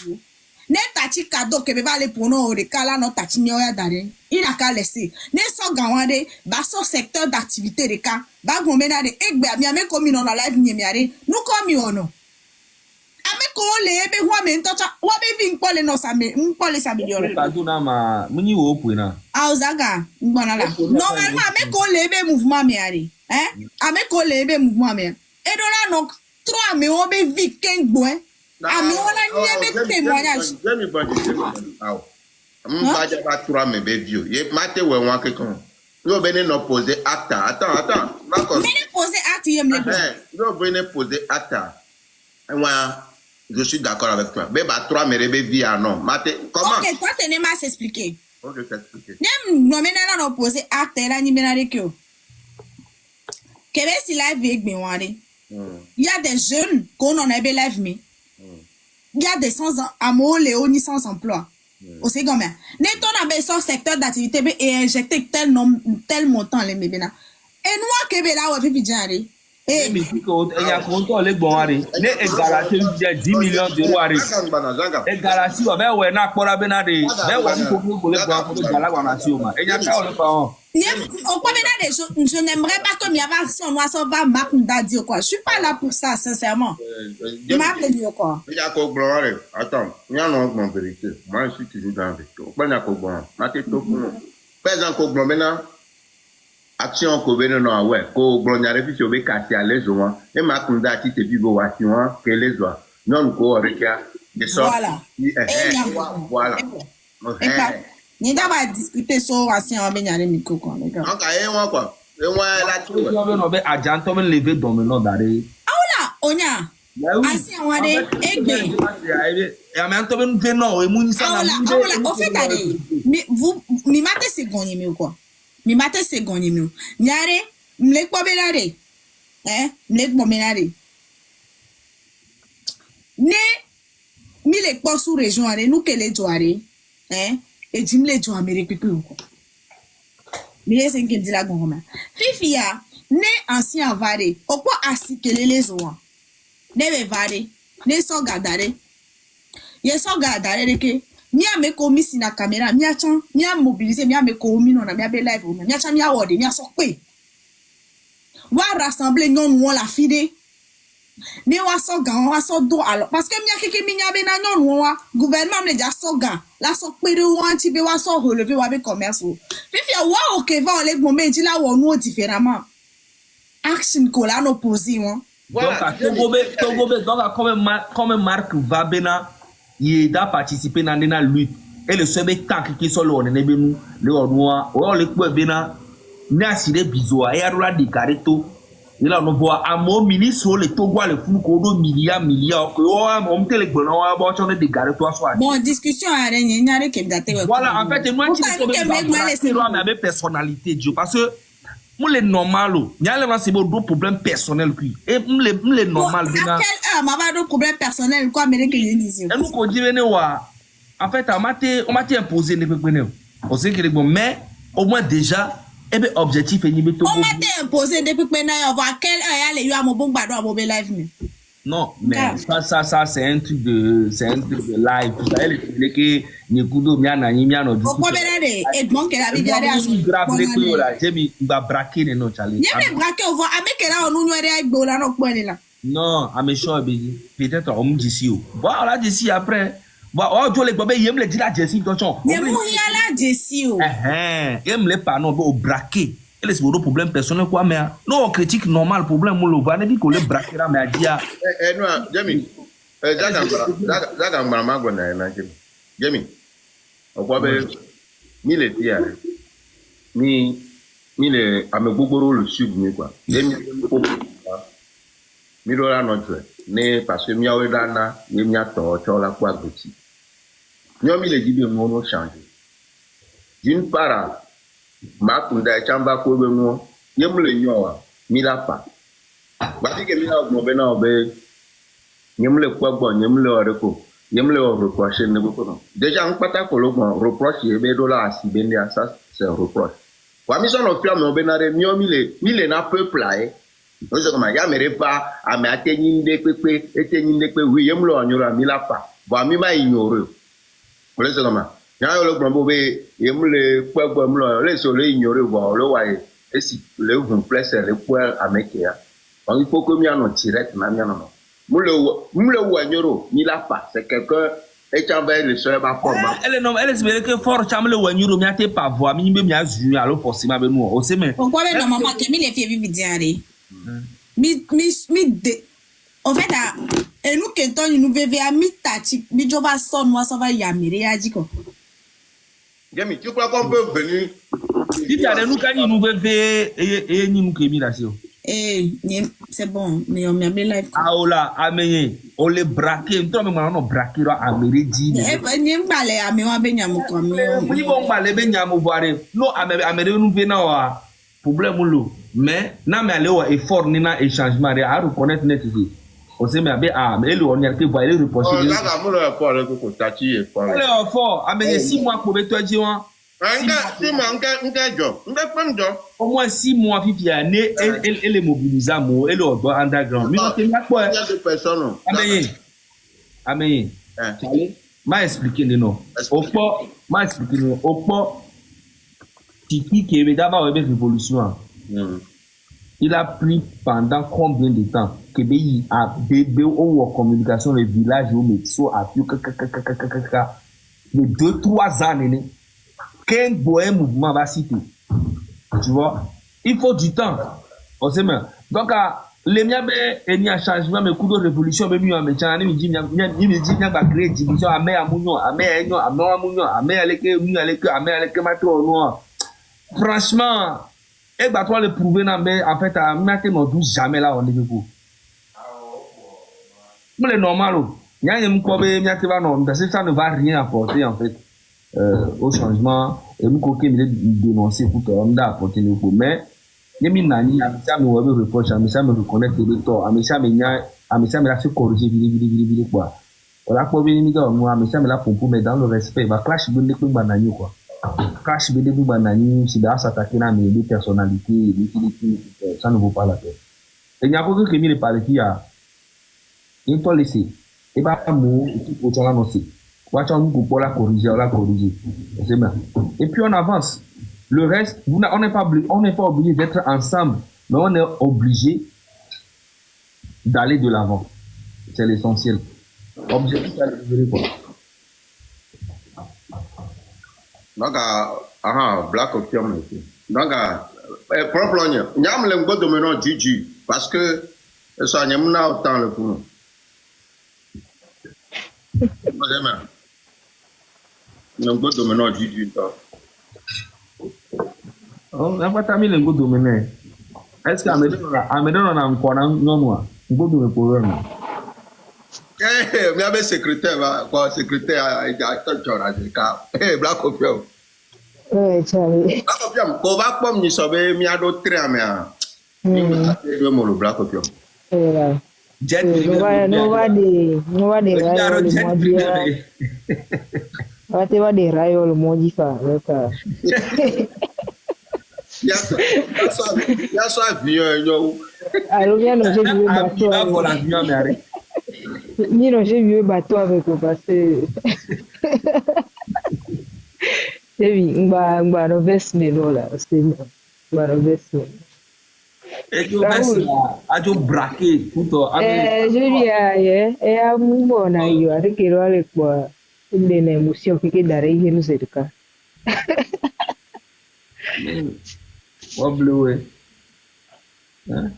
ne tachi cadeau que va aller pour nous recala no tachi nyoya dare il a qu'à laisser ne so gawande ba so secteur d'activité de cas ba gomena de egbe mi ame komi no na live ni miare nous komi ono ame ko le ebe ho ame ntocha wa be vi npole no same npole sabidiore cadeau na ma muni wo puina auzaga ngbona la normalement ame ko le ebe mouvement miare ame ko le ebe mouvement miare et donc là no trois mais on be vi kengbo ami wala nyebe témoignage jemi bandi aw mbaja ba trois mais be vieux ye mate we wan quelqu'un yo bene no poser acte attends d'accord bene poser acte yem le yo bene poser acte moi je suis d'accord avec toi be ba trois mais be vie non mate comment OK toi tenez mal s'expliquer Ok, t'expliquer. Nem no mena na opposé acte la ni mena de kyo. Kebe si live avec Benwari. Il y a des jeunes qu'on en a live me. Il y a des sans amour Léo ni sans emploi. Au second mais neton a besoin secteur d'activité et injecter tel montant les mebena. Et nous kebe la wa fi jare. Eh mais si ko e ya ko to le gbon ari. Ne e garantie 10 millions d'euros ari. E garantie wa be we na kpora be na de. Be we ni ko le gbon ko jala wa na si o ma. E ya ka o le pa on. Je n'aimerais pas que Miava si on doit sauver Marc Ndadi quoi. Je suis pas là pour ça sincèrement. Il m'a appelé quoi. Il y a quoi gloire. Attends, il y a non mon vérité. Moi je suis toujours dans le tout. Pas na ko bon. Ma te to pour. Pas encore bon maintenant. Action ko beno no ouais ko gbon nyare fi so be kasi ale zo wan e ma kun da ti te bi bo wa ti wan ke le zo non ko rekia de so voilà ni da ba discuter so ancien on be nyare mi ko ko donc aye wan quoi e wan la tu Yo be no be ajanto be lever domino dare. Aula onya ancien on de egbe Ya me anto be nfe no e mu ni sa na mu de au fait allez vous mi mate second mi quoi. Mi mate segonde mi. Nyare mlek bobenare. Mlek bobenare. Ne mi le po sous région are nous que les joare. Et dim le jo Amérique ko. Mi ese nke dila gongoma. Fifia ne ancien avare. Okwa asikele les oa. Ne be vare. Ne so gadare. Ye so gadare reke. Mia me komi si na caméra mia chan mia mobiliser mia me komi non na mia be live mia chan mia wode mia so pe wa rassembler non won la fide ne wa so gan wa so do alors parce que mia keke mia be na non wa gouvernement me ja so gan la so pe de wan ti be wa so relever wa be commerce fifi wa OK va le moment ti la wo no différemment action ko la no poser won voilà Togo be donc comme Marc Vabena il a participé dans la lutte et le seul tank qui sont là on est benu le noir ou le quoi bena n'a si des bisois et alors des careto il a on voit à mon ministre le Togo le fou ko milliard que on te le bon on va changer des careto soit bon discussion à rien nyare ke date voilà en fait moi qui mais avec personnalité Dieu parce que moi les normalo nyale va c'est beaucoup problème personnel qui et les normal bena ma ba do problème personnel quoi mais que je disais et nous ko dire wa en fait on m'a imposé ne peut pas on sait que les bon mais au moins déjà et ben objectif et ni beto on m'a imposé depuis que na voir quel ya le yo a mo bon gbado a mo be live me non mais ça c'est un truc de live tout ça elle que ni kudo mi ana yin mi ana du ko be re et mon que la vie diare aso grave le ko la je mi ba braquer ne no challenge ni me braquer on va avec là on nous re gbo la no po là non à mes choix peut-être on me dit si voilà d'ici après bon oh tu les bobé yem le dit la jessi attention mais moi y a la jessi yem le pas non au braquer et les gros problème personnel quoi mais non critique normal problème mo lo va ne dit ko le braquer là mais dia non Jami zaga mama gona na Jami okwa be mi le tia mi le ame gbogboro le sub mi quoi mi do la notre ne parce que mi awe dana ni mi ato cho la kwa goti nyomi le jibe mo no changer d'une part ma kunda chamba ko be mo yem le nyowa mi la pa ba ti ke mi la mo be na obe yem le kwa gbo yem le oreko yem le reprocher ne ko no déjà on pata ko lo gbo reproche e be do la asibe ni ça c'est reproche wa mi so no fia mo be na re mi le na peuple ae on se comme ya mere pa a me atenyinde pepe oui yem lo anyora mi la pa ba mi ma ignore on se comme ya yo lo gbo be yem le kwagbo mi lo le so le ignore bo lo wa e si le vun flesh le poil amekia on il faut que mi ano direct na mi ano mu le wa nyoro mi la pa c'est quelqu'un et chamber le soeur ba ko ba elle espère que fort chamber le wa nyoro mi ate pa voix mi be mi azu alors forcément be nous on sait mais pourquoi be na maman ke mi le fie vivi diare en fait et nous que ton nous veve a mi tati mi joba son moi ça va ya mere ya diko Jami tu crois qu'on peut venir dit à nous quand nous veve et ni nous que mi là c'est bon, mais on m'a bien live. Ah, là, amené, on les braqué, toi, mais on a braqué, là, à Méridi. Eh, ben, n'y a pas les amis, on a bien yamu comme Oui, bon, bah, les benyamou voir. Non, à nous venons à problème, mais, n'a mais aller au effort, n'a échangement, à reconnaître net ici. On sait, mais, mais, on y a été voir, les reprocher. Oh, là, la moule est fort, le coco, tati est fort. Elle est fort, mais 6 mois pour toi, dire, au moins 6 mois, Fifi, année, elle est mobilisée, elle est au underground. Mais, il y a quoi? Il y a deux personnes. Amen. M'a expliqué non. Au pas, m'a expliqué non. Au pas, Tiki qui est d'abord avec révolution. Il a pris pendant combien de temps que il a bébé ou en communication les villages où médecins a pu de 2-3 années. Qu'un beau mouvement va citer. Tu vois, il faut du temps. On sait même. Donc, les miens et ni un changement mais coup de révolution mais mieux mais tiens ni dit ni va créer division à mer amunyo à mer enyo à mer amunyo à mer avec matro noir franchement et bah toi le prouver na mais en fait à mettre nos 12 jamais là on est beaucoup mais le normal il y a un ko be miate va non parce que ça ne va rien apporter en fait au changement et nous coquer me dénoncer pour toi on doit apporter le coup mais Yemi nani, amisa me wabe reproche, amisa me reconnaître le tort, amisa me la fait corriger, vili quoi. Voilà quoi, bien évidemment, moi, amisa me la pompe, mais dans le respect, bah, clash bende pour banani quoi. Clash bende pour banani, si d'ailleurs s'attaquer à mes personnalités, ça ne vaut pas la peine. Et il y a beaucoup qui me parle qui a, il faut laisser, et bah, moi, tout pour toi l'annoncer. Watch on pour la corriger, c'est bien. Et puis on avance. Le reste, on n'est pas obligé d'être ensemble, mais on est obligé d'aller de l'avant. C'est l'essentiel. Objectif, c'est quoi? Donc, Black Opium. Donc, propre, il y a un peu de maintenant Gigi, parce que ça n'y a pas autant le fond. Il y a un peu de maintenant Gigi. On n'a pas terminé le goût dominé. Est-ce qu'Amédon a encore un nom? Goût de problème. Eh, mais secrétaire, quoi, secrétaire, il y a un cas. Eh, Black Opium. Ouais, Charlie. Black Opium, qu'on va comme nous sommes, il y a d'autres traits, mais il y a deux mots, le Black Opium. Voilà. Wate wa de rayo le moji fa leka. Ya so avion yo. Alors bien j'ai vu bateau. Ni non j'ai vu bateau avec parce que c'est bien ngba no veste là c'est ngba no veste. Et tu veste a jo braqué tout je dis et a mu bona yo avec le avec quoi. Une émotion qui est derrière nous c'est le cas. Oublié. Hein?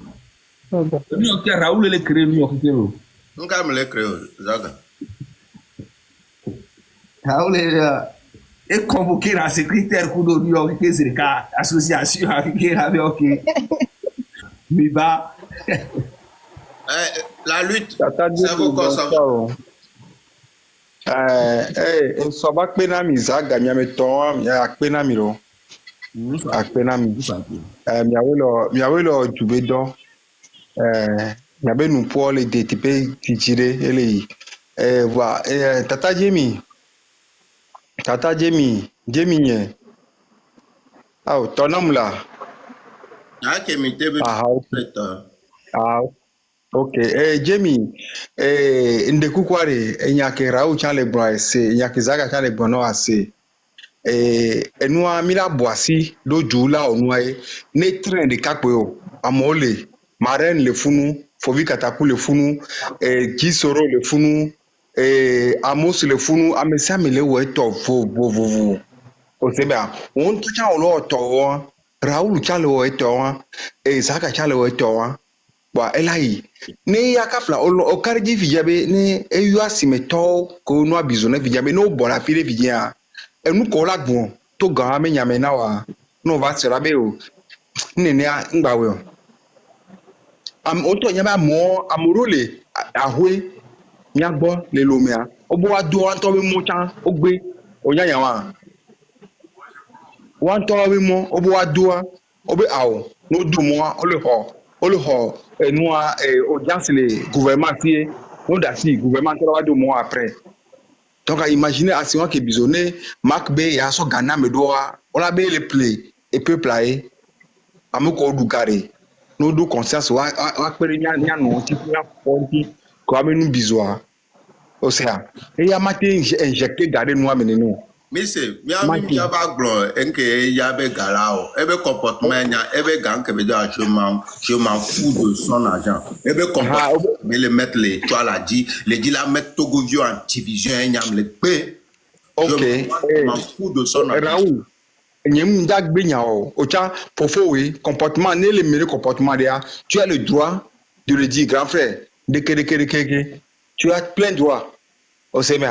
Bon. Nous on a Raoul le créé nous qui nous. On a me le créé Zaga. Raoul est convoqué la secrétaire pour nous York qui c'est le cas association avec OK. Mais bah la lutte ça vous consomme. Soba kpena mi zaga mi ameton mi akpena mi lo akpena mi mi awelo jubedo mi abe nu po le de tipe tijire ele wa tata Jemi nye ah tonamla ah que mi tebe ok Jemi ndeku kware enyake Raoul chale brise enyake zaga chale bono ase enua mila boasi do jula onua ne train de kakwe o amole marraine le funu fovi kataku le funu kisoro le funu amos le funu amesa mele wo to vo o seba on to cha lo to Raoul chale wo to zaga chale wo to wa elai ne yakafla o karji vijabe ne eyu asimeto ko no abizona vijabe no bona pile vijia enu ko lagbon to gan amenyame na wa no va sera be o nene ngbawe o auto nyaba mo amurole ahwe nyagbo le lomea obo ado anto be mo chan ogbe onyanya wa wan to be mo obo ado obe awo no du mo ole ho enua audience le gouvernement tie no da si gouvernement to wa do mo après donc imaginez asiwa ke bizone Mark B ya so Ghana me do ola be le play et peuple aye amoko du carré no do conscience wa pere nya no ti ya fonti ko amenu bizwa o sea e ya mate injecter garder no amene no Mise, mi ya ba gblɔ enke ya be galao, ebe comportement nya, ebe gang que be dire je m'en fous de son argent. Ebe comportement me le mettre les toi la dit la mettre Togo View en division nyam le pe. OK. Je m'en fous de son argent. Raoul, nyem ndak benya o cha pofo we comportement ne le meilleur comportement dia, tu as le droit de le dire grand frère, de que tu as plein droit. O se me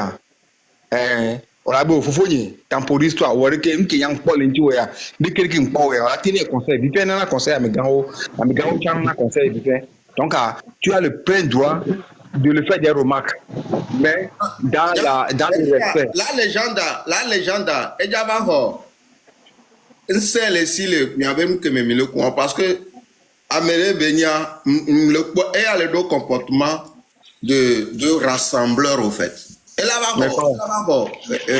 ora be ofofo yin tampo histoire wori ke nke yang Paul nti wo ya de keke npo ya ati ne conseil bi na conseil amigawo chan na conseil bi donc tu as le plein droit de le faire des remarques mais dans le respect la légende e java ho nsele sile mi avem que me le ko parce que amere benya le e a le do comportement de rassembleur au fait. Et là va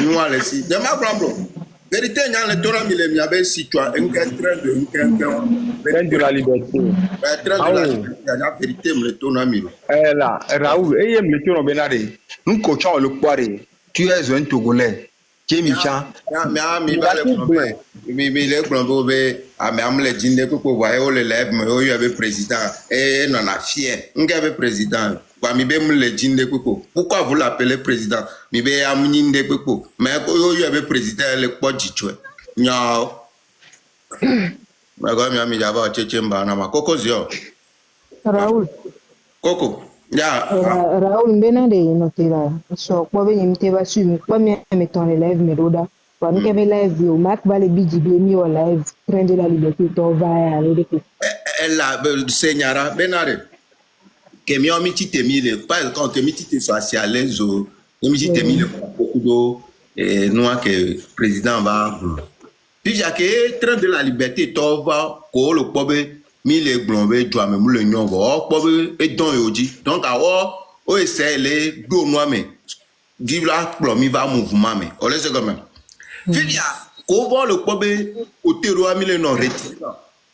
nous allons ici. De ma blablo. Vérité, il y a le tour de mi avait si tu as un train de la liberté. Train de la liberté, la vérité me le tourne à mille. Là, Raoul, et me tourne benare. Nous coachons le poiré. Tu es un Togolais. Kémichan. Mais les globes, à même les dîners pour voir les lèvres, mais il y avait président. Et non, la fière. On avait président. Pourquoi vous l'appelez président? Mais il y a un président, le quoi dit-tu? Non. Raoul. Coco. Raoul mbena de notira. So kwa be nyimte ba sumi kwa mi meton live meroda. Kwa nke be live yo mak ba le BGB mi o live train de la liberté to va ya le de. La senyara benare. Que mi omi ti temi le pas quand que mi ti te soit à l'aise o mi ti temi le beaucoup d'eau et nous que président va puis il y a que train de la liberté to va ko le pobe mi le glombe jo me mu le nyon go pobe e don yoji donc awo o essayer le do no me dit la mi va mouvement me o le se comme puis il y a ko bo le pobe o tero mi le non retiré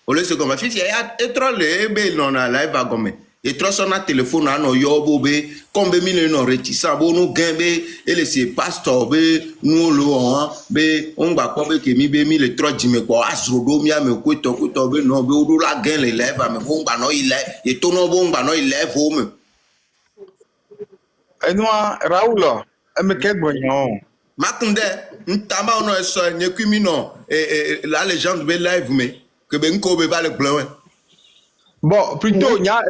o le se comme puis il y a etro le be non na live va comme et trop son téléphone à nos yobobe comme mille non réticent bon nous gain be et laisser pasteur be nous lo be on va comme que mi be mille trop dime quoi azrodo mi ame ko to be no be odo la gain les lèvres mais bon ba no il est et to no bon ba no il est home et nous Raoul me ke gbonyan makunde ntama no so nyekumi no la légende be live mais que be nko be va le blanc. Bon, plutôt, il y a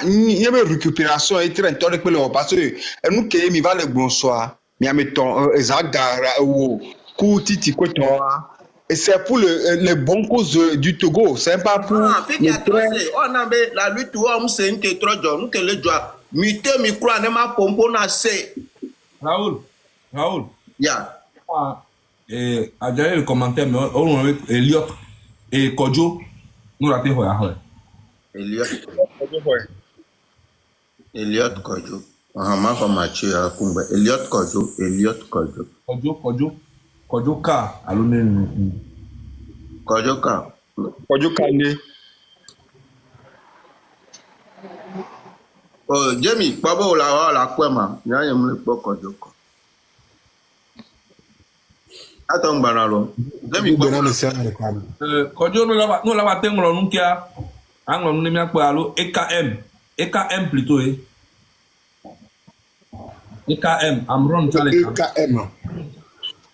une récupération et très intéressante parce que nous qui mi va le bonsoir, mi mettons Zagara ou Koutiti Kotoa. Et c'est pour les bonnes causes du Togo, c'est pas pour les trains. On a la lutte où on sait que trop de nous que le doigt. Mité micro ne m'a pompo na c'est. Raoul. Ya. A déjà le commentaire, mais on a Elliot et Kodjo, nous l'avons fait. Elliot Kodjo. Ma comme Mathieu à Kumba. Elliot Kodjo. Kodjo K. Allons Kodjo K. Ne. Oh, Jamie, Pabo la Kwema. Il y a un peu Kodjo K. Attends, Banalo. Jamie, Kodjo, nous l'avons atteint, nous l'avons Anglo nous n'aimons pas alors EKM plutôt EKM Amron Charles EKM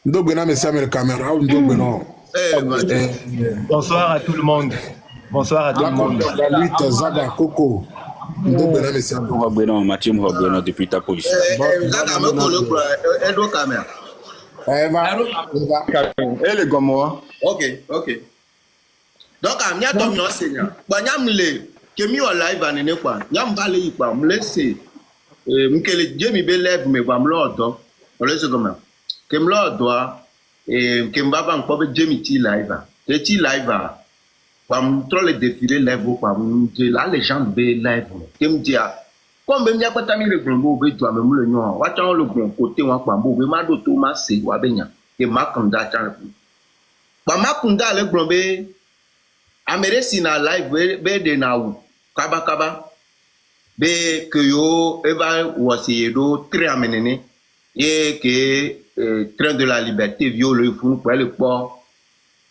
Ndobena monsieur la caméra Ndobena. Bonsoir à tout le monde. La lutte Zaga Coco. Ndobena monsieur Mhobeno Mathieu Mhobeno depuis ta position. Zaga me colle pour Edo caméra. Eva. Et le gomo. OK. Donc, il y a ton enseignant. Banyam le Kemi o live anene kwa. Nyam bale yi kwa mlese. Mkele Jamie be live me kwa mlodo. Olese kama. Kem lodo kem baba nkpo be Jamie ti live. Te ti live kwa mtro le défilé live kwa mje la légende be live. Kem dia comme même y'a pas tamir le glombo be toi même le nyon. Wa tan le bon côté wa kwa mbo be ma do to ma se wa benya. Ke makunda tan. Ba makunda le glombe ameresi na live be de na wu kaba be que yo eva wasi do très amenene et que train de la liberté viole fou pour le port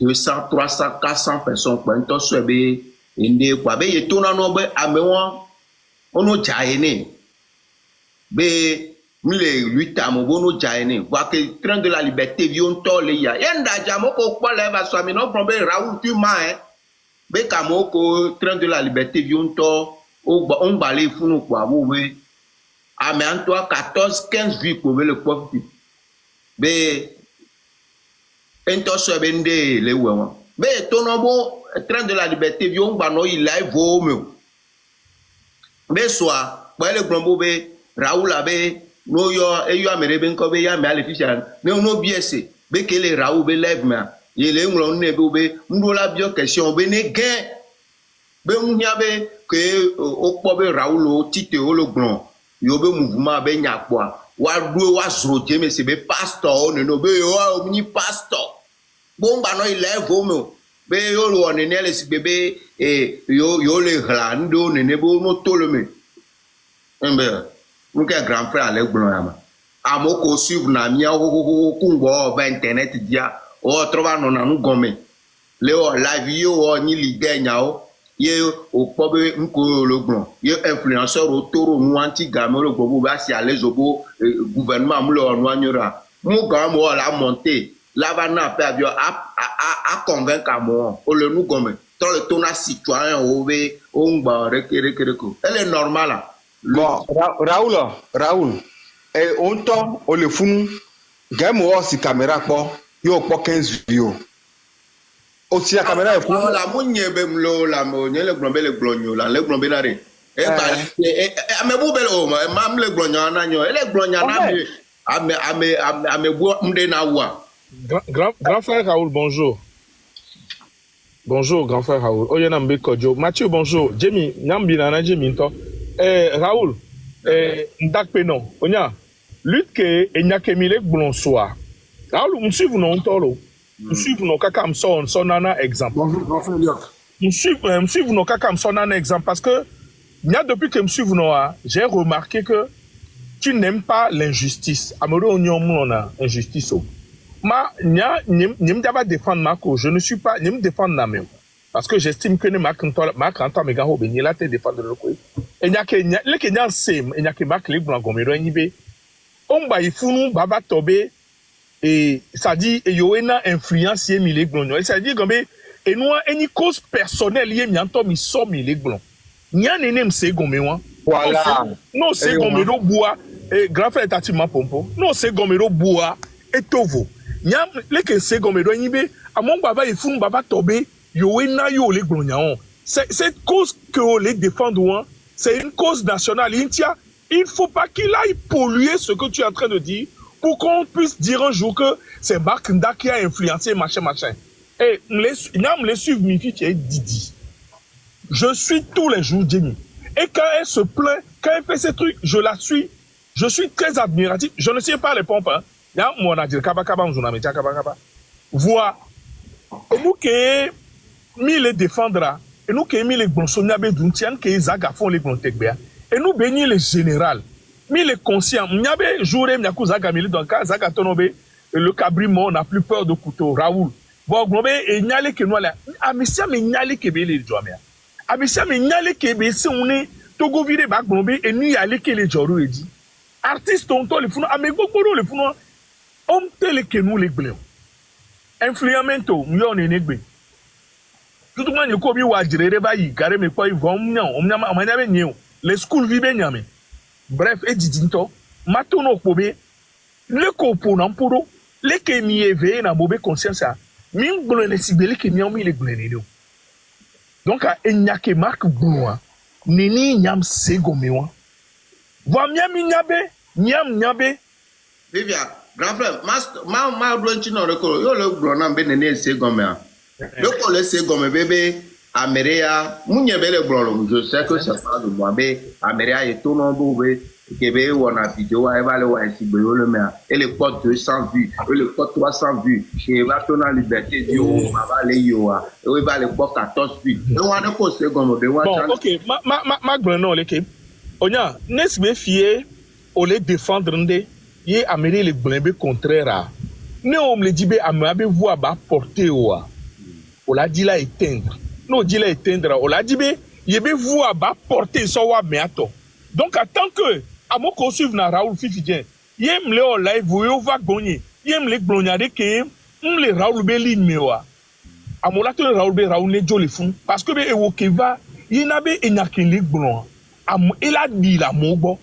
200 300 400 personnes pour un to swebe inde kwa be yetona no be amewo ono jaene be mile 8 amo bono jaene voit que train de la liberté viole to le ya yenda jamoko kwa le va swami no problème Raoul tu ma be kamoko train de la liberté vionto on balé funu kwa wowe ame antoa 14 15 vues pour le profit be ento so bende le wewa be tonobo train de la liberté vion bano il live me be soa ba le grombo be Raoul abe no yo eyo amere be nko be ya me ale fishan no biese be kele Raoul be live me yele nglo ne be ndola bio question be ne gain be nya be que okpo be Raoul o tite o lo gbon yo be mouvement be nya kwa wa do wa zro je me se be pastor o no be o ni pastor bomba no ile vomo be yo lo ne le si bebe yo le glando ne bo no tolome embe nka grand frère le gbon ama amoko suivre na mia ho kungo ba internet dia o trova no na ngome le o live yo o ni leader nyao ye o pobe nko logbon ye influenceur o toro nu anti game lo gobo ba si aller zobo gouvernement mu lo nu anyora mu ga mo la monter la va na pe abio a convaincre mo o le nu gome to le tona citoyen o be o ngba rekereko elle est normale bon Raoul on to o le funu game o si caméra po yo po 15 vidéos aussi la caméra est pour la monye be mlo la monye le glombe le glonyo la le glombe na re e ba ame bu bel o ma le glonyo na nyo le glonyo na mi ame bu mde na wa grand frère Raoul bonjour grand frère Raoul oye na mbe kojo Mathieu bonjour Jamie nyambi na Jamie nto Raoul ndakpe non onya lutte que enyakemi le glonsoa Raoul m'suivre non tolo m'suivre non kaka m'son nana exemple m'suivre non kaka m'son nana exemple parce que depuis que m'suivre non j'ai remarqué que tu n'aimes pas l'injustice amoro onyo mona injustice ma nya d'aba défendre ma cause je ne suis pas me défendre na même parce que j'estime que ma kanto me gaho benye la te défendre le quoi et le kenya sem et nyake makle blanc-gomero nyibe omba ifunu baba tobe et ça dit yoena influence yemile glonyo et ça dit gombe et nous any cause personnelle yemi anto mi so mile glon nya nenem se gomewa voilà non se gomero bois et grand frère tatima pompo non se gomero bois et tovo nya leke se gomero nyibe amon baba ifunu baba tobe yoena yo le glonyo cette cause que les défendre c'est une cause nationale intia. Il ne faut pas qu'il aille polluer ce que tu es en train de dire pour qu'on puisse dire un jour que c'est Mark Nda qui a influencé machin. Et me les suivre, mi fille, est Didi. Je suis tous les jours Jamie. Et quand elle se plaint, quand elle fait ces trucs, je la suis. Je suis très admiratif. Je ne sais pas les pompes. Hein. Moi, on a dit kaba, Vois. Et nous qui mis les défendra, et nous qui mis les blonsonabe d'untian, qui zaga font les blontegbea. Et nous bénissons les généraux. Mais les conscients, m'yabe jouré m'yaku zaga mili donc zaga tonobe le cabrimo n'a plus peur de couteau Raoul. Bon globe et nyale ke noala. Amisia me nyale ke be le joamea. Amisia me nyale ke be se on est togo vire ba globe et ni yale ke le joru edi. Artiste tonto le funo amegbogboro le funo om tele ke nous les bleu. Influamento myo ne negbe. Tout le monde ko bi wa jirere ba yi gare me ko ivom nyan omnyama amanyabe nyeo. Les schools vivent nyame. Bref, et didinto, matono pobe, le kopo nampuro, le ke mi eve na bobe conscience a, min blone sibele ke mi omi le blone no. Donc a enyake mark boua, nini nyam segomewa voa miami nyabe Vivia grand frère ma blonchi no rekolo yo le blona be nene segomea le ko le segome bébé Améria munye bele blolo je sais que ça parle de moi be Améria et tout non bobe kebe wona vidéo e va le wa si be yo le mea et le code 200 vues et le code 300 vues et va tourner en liberté dio ma va le yo a et va le code 14 vues et wana ko segome be wa bon OK ma blona le ke onya nesbe fie o le défendre ndé ye Amérie le blembé contraire ne on me dit be amabe voix ba porter oa on l'a dit là éteindre no dit là éteindre on l'a dit be yebe voix ba porter so wa meato donc attends que amoko suivre na Raoul Fifidien yem le o live yo va gagner yem le glonyade ke le Raoul be ligne mewa amola to Raoul be Raoul ne joli fun parce que be e wo keva yinabe enyakin le glon am il a dit la mobo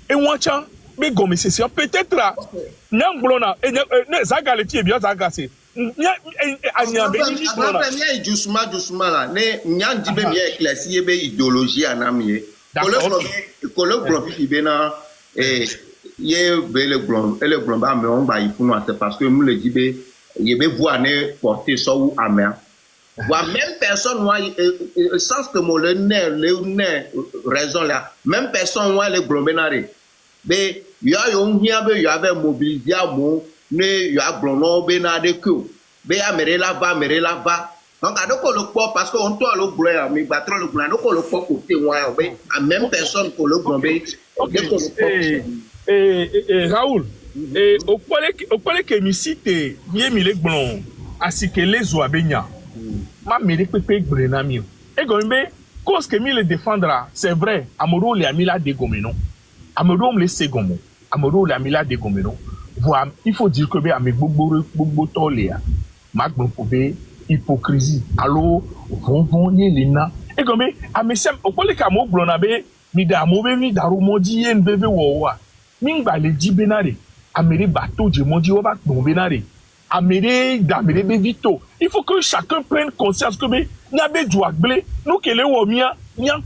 et wacha mais comme c'est ça peut-être là nyam blona ne zaga le tie bien zaga c'est nya anya be ni blona nya justement là ne nya dibe bien éclairci be idéologie anamie le profit bena ye be le blon ba me on ba ifunu c'est parce que nous le dibe ye be voir ne porter so ou amer voir même personne moi sens que mon le raison là même personne moi le blon benare be ya yo hia be ya be mobiliser mo ne ya blono be na de ku be ya mere la va donc adoko le po parce que on to le blo mi battre le blo adoko le po côté wa be a même personne ko le blo be Raoul au pole que mi cite mi le blon asike les oabenya ma mere pepe brena mi e gombe cause que mi le défendra c'est vrai amoro le ami la de gomeno amoro me le segomo Amodo la mila de gomeno voa il faut dire que be ame gbogbo to le a magbon po be hypocrisie allo von ye lena e gombe ame sem okole ka mo blona be mi da mo be mi daru moji ye nbebe wo wa mi ngba le ji benare amere bateau je moji wo ba gbon benare amere da mere be vito il faut que chacun prenne conscience que be nya be juagle no kele wo mia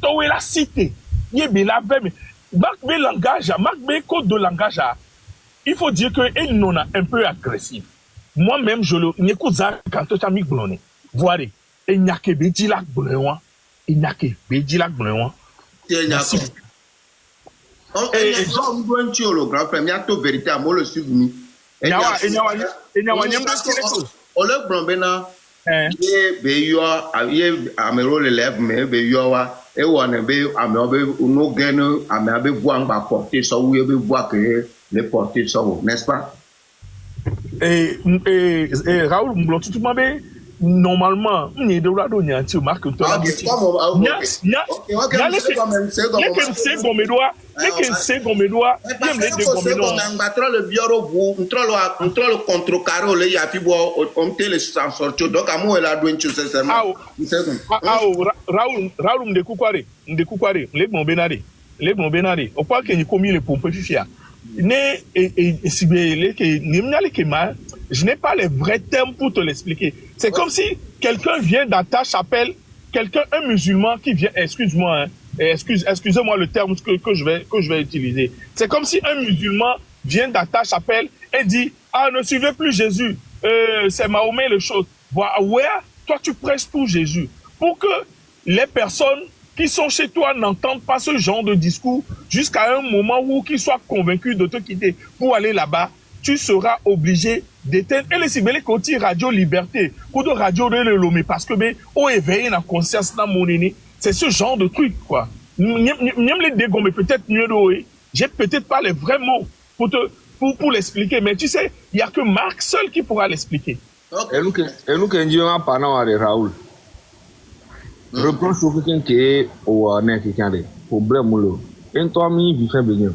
to we la cité ye be la ve Marc B langage, Marc B code de langage, il faut dire que il non a un peu agressif. Moi-même, je le n'écoute ça quand tu as mis blonné. Voilà, il n'y a que bédi la blonné, il n'y a que bédi la blonné. Et Jean Mbouencho, le grand frère, il y a tout vérité à moi le suivre. Et il y a blonné, ye be yo ye amero le lève mais be yo wa e wona be ameobe no geno ameabe voir ba porter so wo be voir que les porter so n'est-ce pas Raoul Mblon tout mabe normalement ni de rado nyanti marque to la geti c'est comme doit même les de comme non battre le bureau vous contrôle le contre carreau le ya fi bo on te le sans sortir donc amu la doin tu c'est seulement Raoul mde kukware le bon benare o kwa ke ni komi le pompe fifia ne sibele ke nimnyale ke ma je n'ai pas les vrais termes pour te l'expliquer. C'est comme si quelqu'un vient dans ta chapelle, un musulman qui vient, excuse-moi, excusez-moi le terme que je vais utiliser. C'est comme si un musulman vient dans ta chapelle et dit, ah, ne suivez plus Jésus, c'est Mahomet les choses. Voilà, ouais, toi tu prêches pour Jésus. Pour que les personnes qui sont chez toi n'entendent pas ce genre de discours jusqu'à un moment où qu'ils soient convaincus de te quitter pour aller là-bas, tu seras obligé d'éteindre. Et les Sibélé côté Radio Liberté, côté Radio de l'Elomé, parce que, ben, au éveiller la conscience dans mon aîné, c'est ce genre de truc, quoi. Même les dégommer, peut-être mieux de j'ai peut-être pas les vrais mots pour l'expliquer, mais tu sais, il n'y a que Marc seul qui pourra l'expliquer. Et nous, quand on parle de Raoul, reproche au quelqu'un qui est au quelqu'un de problème, et toi, mi, vit fait bien.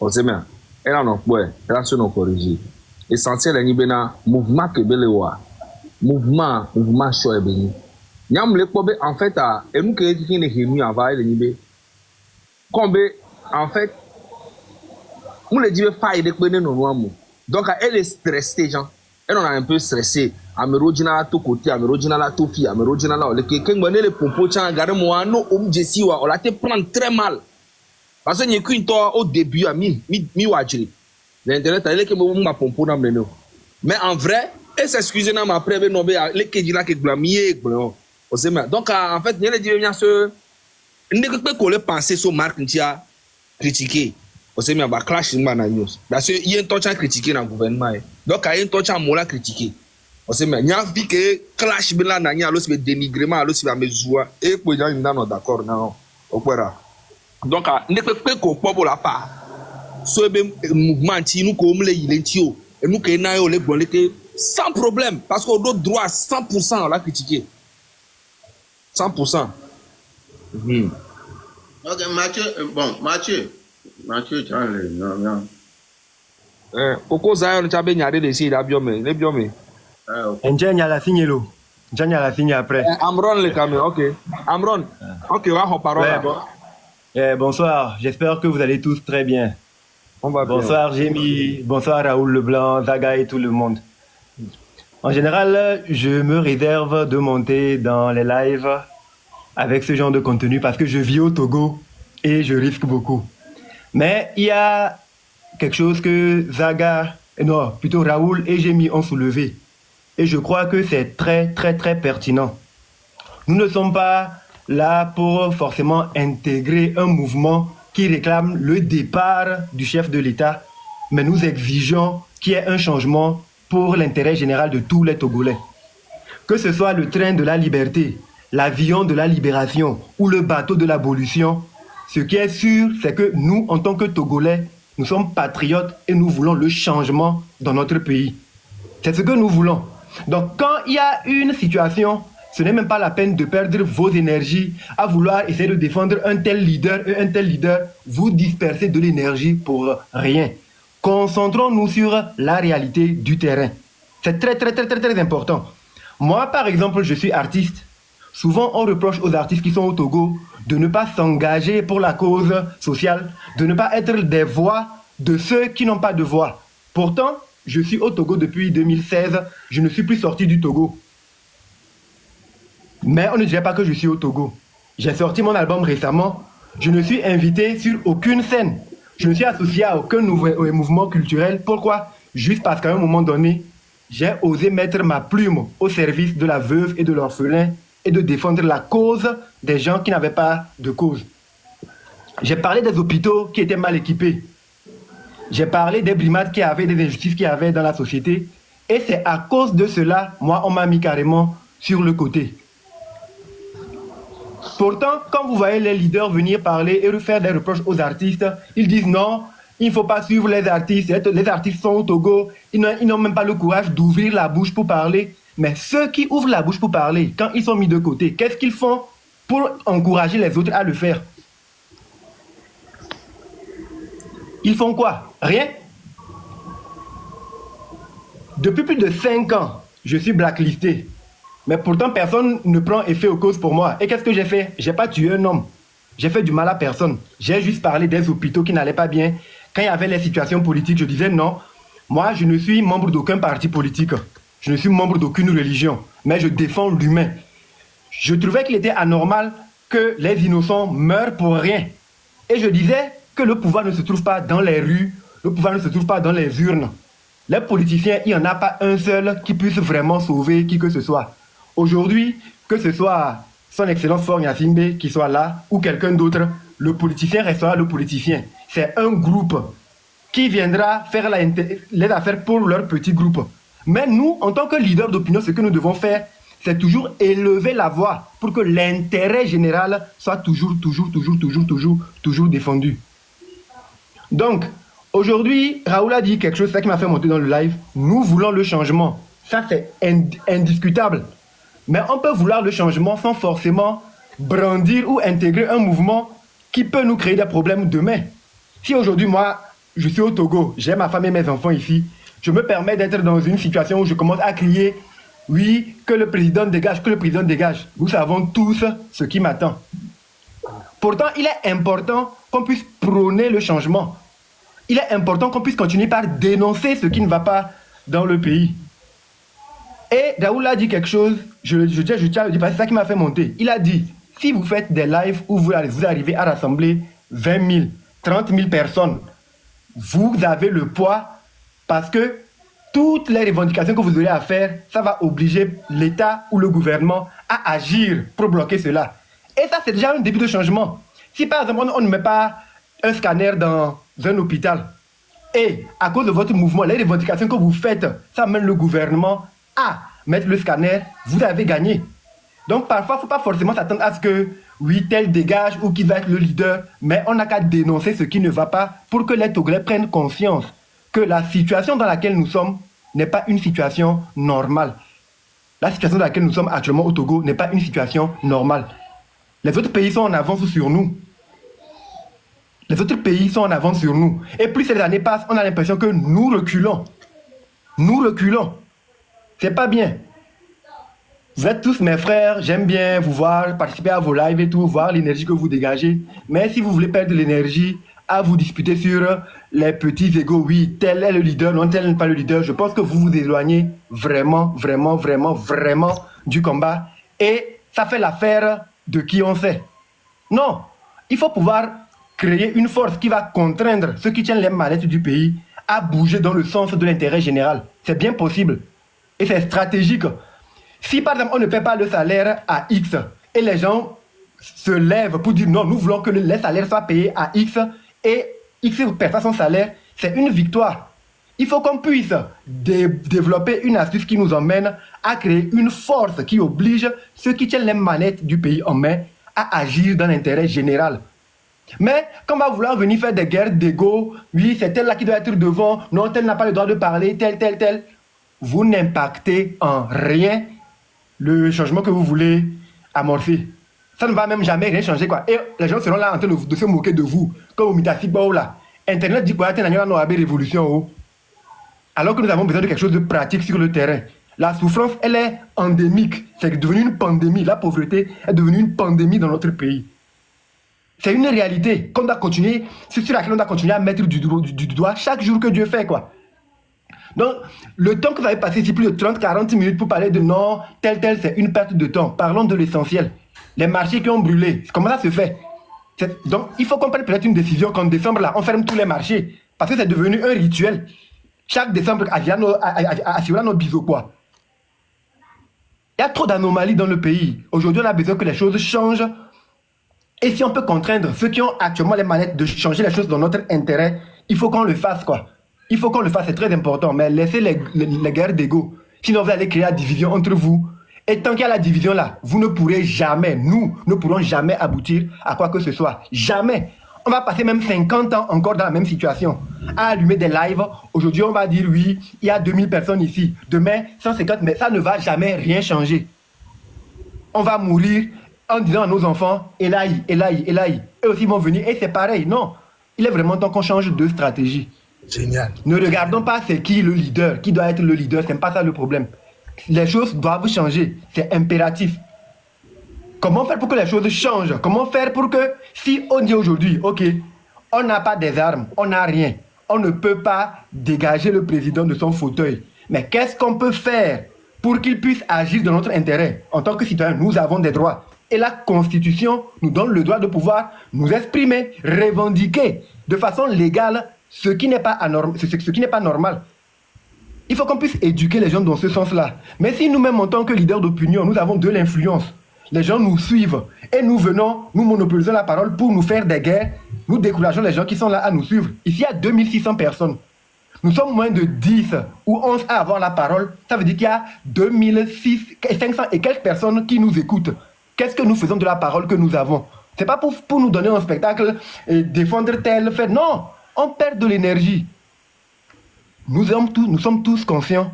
On sait bien. Elle en a quoi, elle a su nous corriger. Essentiel est nibena mouvement que belewa, mouvement choix béni. Nyam le kobe en fait à et nous qui ne réunis avant le nibé. Combe en fait, nous le dit faille de connaître nos noms. Donc elle est stressée gens. Et on a un peu stressé. Amerojina to côté, amerojina la to fi, amerojina la. Quand on est les pompos, tiens, regardez-moi, non, Jessie, on l'a été prendre très mal. Parce que n'y a qu'une toi au début, mi wajiri. L'internet, elle est que mon pompo n'a mené. Mais en vrai, et s'excuser n'a ma preuve non mais les qui disent que blamier, donc en fait, il y a des gens qui ne peuvent pas penser sur Marc Ntia critiquer. Aussi mais bah clash dans la news. Parce que il y a un touch à critiquer dans le gouvernement. Donc il y a un touch à mola critiquer. Aussi mais il y a vu que clash bien là, il y a l'autre dénigrement, l'autre c'est la mesure. Et pour les gens ils sont d'accord non. Opéra. Donc ne peut pas qu'on pour la part. So mouvement qui nous comme les ilentio et nous que na yo les bon sans problème parce qu'on doit droit 100% on l'a critiqué. 100%. Ok, Mathieu, tu as le non. Pourquoi ça on t'a bien regardé ici là bien mais les bien mais. Njanya la signe lo. Njanya la signe après. Amron le caméra, OK. Amron. OK, on va en parler. Ouais, bonsoir, j'espère que vous allez tous très bien. Bonsoir Jémy, bonsoir Raoul Leblanc, Zaga et tout le monde. En général, je me réserve de monter dans les lives avec ce genre de contenu parce que je vis au Togo et je risque beaucoup. Mais il y a quelque chose que plutôt Raoul et Jémy ont soulevé. Et je crois que c'est très, très, très pertinent. Nous ne sommes pas là pour forcément intégrer un mouvement qui réclame le départ du chef de l'État, mais nous exigeons qu'il y ait un changement pour l'intérêt général de tous les Togolais. Que ce soit le train de la liberté, l'avion de la libération ou le bateau de l'abolition, ce qui est sûr, c'est que nous, en tant que Togolais, nous sommes patriotes et nous voulons le changement dans notre pays. C'est ce que nous voulons. Donc quand il y a une situation, ce n'est même pas la peine de perdre vos énergies à vouloir essayer de défendre un tel leader et un tel leader. Vous dispersez de l'énergie pour rien. Concentrons-nous sur la réalité du terrain. C'est très, très, très, très, très important. Moi, par exemple, je suis artiste. Souvent, on reproche aux artistes qui sont au Togo de ne pas s'engager pour la cause sociale, de ne pas être des voix de ceux qui n'ont pas de voix. Pourtant, je suis au Togo depuis 2016. Je ne suis plus sorti du Togo. Mais on ne dirait pas que je suis au Togo. J'ai sorti mon album récemment. Je ne suis invité sur aucune scène. Je ne suis associé à aucun mouvement culturel. Pourquoi? Juste parce qu'à un moment donné, j'ai osé mettre ma plume au service de la veuve et de l'orphelin et de défendre la cause des gens qui n'avaient pas de cause. J'ai parlé des hôpitaux qui étaient mal équipés. J'ai parlé des brimades qui avaient, des injustices qu'il y avait dans la société. Et c'est à cause de cela, moi, on m'a mis carrément sur le côté. Pourtant, quand vous voyez les leaders venir parler et faire des reproches aux artistes, ils disent non, il ne faut pas suivre les artistes. Les artistes sont au Togo, ils n'ont même pas le courage d'ouvrir la bouche pour parler. Mais ceux qui ouvrent la bouche pour parler, quand ils sont mis de côté, qu'est-ce qu'ils font pour encourager les autres à le faire? Ils font quoi? Rien. Depuis plus de 5 ans, je suis blacklisté. Mais pourtant, personne ne prend effet aux causes pour moi. Et qu'est-ce que j'ai fait? J'ai pas tué un homme. J'ai fait du mal à personne. J'ai juste parlé des hôpitaux qui n'allaient pas bien. Quand il y avait les situations politiques, je disais non. Moi, je ne suis membre d'aucun parti politique. Je ne suis membre d'aucune religion. Mais je défends l'humain. Je trouvais qu'il était anormal que les innocents meurent pour rien. Et je disais que le pouvoir ne se trouve pas dans les rues. Le pouvoir ne se trouve pas dans les urnes. Les politiciens, il n'y en a pas un seul qui puisse vraiment sauver qui que ce soit. Aujourd'hui, que ce soit son Excellence Faure Gnassingbé qui soit là ou quelqu'un d'autre, le politicien restera le politicien. C'est un groupe qui viendra faire les affaires pour leur petit groupe. Mais nous, en tant que leader d'opinion, ce que nous devons faire, c'est toujours élever la voix pour que l'intérêt général soit toujours défendu. Donc, aujourd'hui, Raoul a dit quelque chose, ça qui m'a fait monter dans le live. Nous voulons le changement. Ça, c'est indiscutable. Mais on peut vouloir le changement sans forcément brandir ou intégrer un mouvement qui peut nous créer des problèmes demain. Si aujourd'hui, moi, je suis au Togo, j'ai ma femme et mes enfants ici, je me permets d'être dans une situation où je commence à crier « Oui, que le président dégage, que le président dégage ». Nous savons tous ce qui m'attend. Pourtant, il est important qu'on puisse prôner le changement. Il est important qu'on puisse continuer par dénoncer ce qui ne va pas dans le pays. Et Raoul a dit quelque chose, je tiens à le dire parce que c'est ça qui m'a fait monter. Il a dit, si vous faites des lives où vous arrivez à rassembler 20 000, 30 000 personnes, vous avez le poids parce que toutes les revendications que vous aurez à faire, ça va obliger l'État ou le gouvernement à agir pour bloquer cela. Et ça, c'est déjà un début de changement. Si par exemple, on ne met pas un scanner dans un hôpital et à cause de votre mouvement, les revendications que vous faites, ça amène le gouvernement à mettre le scanner, vous avez gagné. Donc parfois, il ne faut pas forcément s'attendre à ce que, oui, tel dégage ou qui va être le leader, mais on n'a qu'à dénoncer ce qui ne va pas pour que les Togolais prennent conscience que la situation dans laquelle nous sommes n'est pas une situation normale. La situation dans laquelle nous sommes actuellement au Togo n'est pas une situation normale. Les autres pays sont en avance sur nous. Les autres pays sont en avance sur nous. Et plus les années passent, on a l'impression que nous reculons. Nous reculons. C'est pas bien. Vous êtes tous mes frères, j'aime bien vous voir, participer à vos lives et tout, voir l'énergie que vous dégagez. Mais si vous voulez perdre de l'énergie à vous disputer sur les petits égos, oui, tel est le leader, non, tel n'est pas le leader, je pense que vous vous éloignez vraiment du combat. Et ça fait l'affaire de qui on sait. Non, il faut pouvoir créer une force qui va contraindre ceux qui tiennent les manettes du pays à bouger dans le sens de l'intérêt général. C'est bien possible. Et c'est stratégique. Si par exemple on ne paie pas le salaire à X et les gens se lèvent pour dire non, nous voulons que les salaires soient payés à X et X perd pas son salaire, c'est une victoire. Il faut qu'on puisse développer une astuce qui nous emmène à créer une force qui oblige ceux qui tiennent les manettes du pays en main à agir dans l'intérêt général. Mais quand on va vouloir venir faire des guerres d'ego, oui, c'est tel là qui doit être devant, non, tel n'a pas le droit de parler, tel, vous n'impactez en rien le changement que vous voulez amorcer. Ça ne va même jamais rien changer, quoi. Et les gens seront là en train de se moquer de vous. Comme au Mitasi là. Internet dit quoi, t'es dans révolution. Alors que nous avons besoin de quelque chose de pratique sur le terrain. La souffrance, elle est endémique. C'est devenu une pandémie. La pauvreté est devenue une pandémie dans notre pays. C'est une réalité qu'on doit continuer, c'est sur laquelle on doit continuer à mettre du doigt chaque jour que Dieu fait, quoi. Donc, le temps que vous avez passé ici, plus de 30-40 minutes pour parler de non, tel, c'est une perte de temps. Parlons de l'essentiel. Les marchés qui ont brûlé, comment ça se fait? Donc, il faut qu'on prenne peut-être une décision qu'en décembre, là, on ferme tous les marchés. Parce que c'est devenu un rituel. Chaque décembre, à nos bisous, quoi. Il y a trop d'anomalies dans le pays. Aujourd'hui, on a besoin que les choses changent. Et si on peut contraindre ceux qui ont actuellement les manettes de changer les choses dans notre intérêt, il faut qu'on le fasse, quoi. Il faut qu'on le fasse, c'est très important. Mais laissez les guerres d'ego. Sinon, vous allez créer la division entre vous. Et tant qu'il y a la division là, vous ne pourrez jamais, nous ne pourrons jamais aboutir à quoi que ce soit. Jamais. On va passer même 50 ans encore dans la même situation. À allumer des lives. Aujourd'hui, on va dire oui, il y a 2000 personnes ici. Demain, 150, mais ça ne va jamais rien changer. On va mourir en disant à nos enfants, Elaï. Eux aussi vont venir et c'est pareil. Non, il est vraiment temps qu'on change de stratégie. Génial. Ne regardons pas c'est qui le leader, qui doit être le leader, c'est pas ça le problème. Les choses doivent changer, c'est impératif. Comment faire pour que les choses changent? Comment faire pour que, si on dit aujourd'hui, ok, on n'a pas des armes, on n'a rien, on ne peut pas dégager le président de son fauteuil, mais qu'est-ce qu'on peut faire pour qu'il puisse agir dans notre intérêt? En tant que citoyen, nous avons des droits. Et la Constitution nous donne le droit de pouvoir nous exprimer, revendiquer de façon légale ce qui n'est pas normal. Il faut qu'on puisse éduquer les gens dans ce sens-là. Mais si nous-mêmes, en tant que leaders d'opinion, nous avons de l'influence, les gens nous suivent et nous venons, nous monopolisons la parole pour nous faire des guerres, nous décourageons les gens qui sont là à nous suivre. Ici, il y a 2600 personnes. Nous sommes moins de 10 ou 11 à avoir la parole. Ça veut dire qu'il y a 2500 et quelques personnes qui nous écoutent. Qu'est-ce que nous faisons de la parole que nous avons? C'est pas pour nous donner un spectacle et défendre tel fait. Non, on perd de l'énergie. Nous sommes tous conscients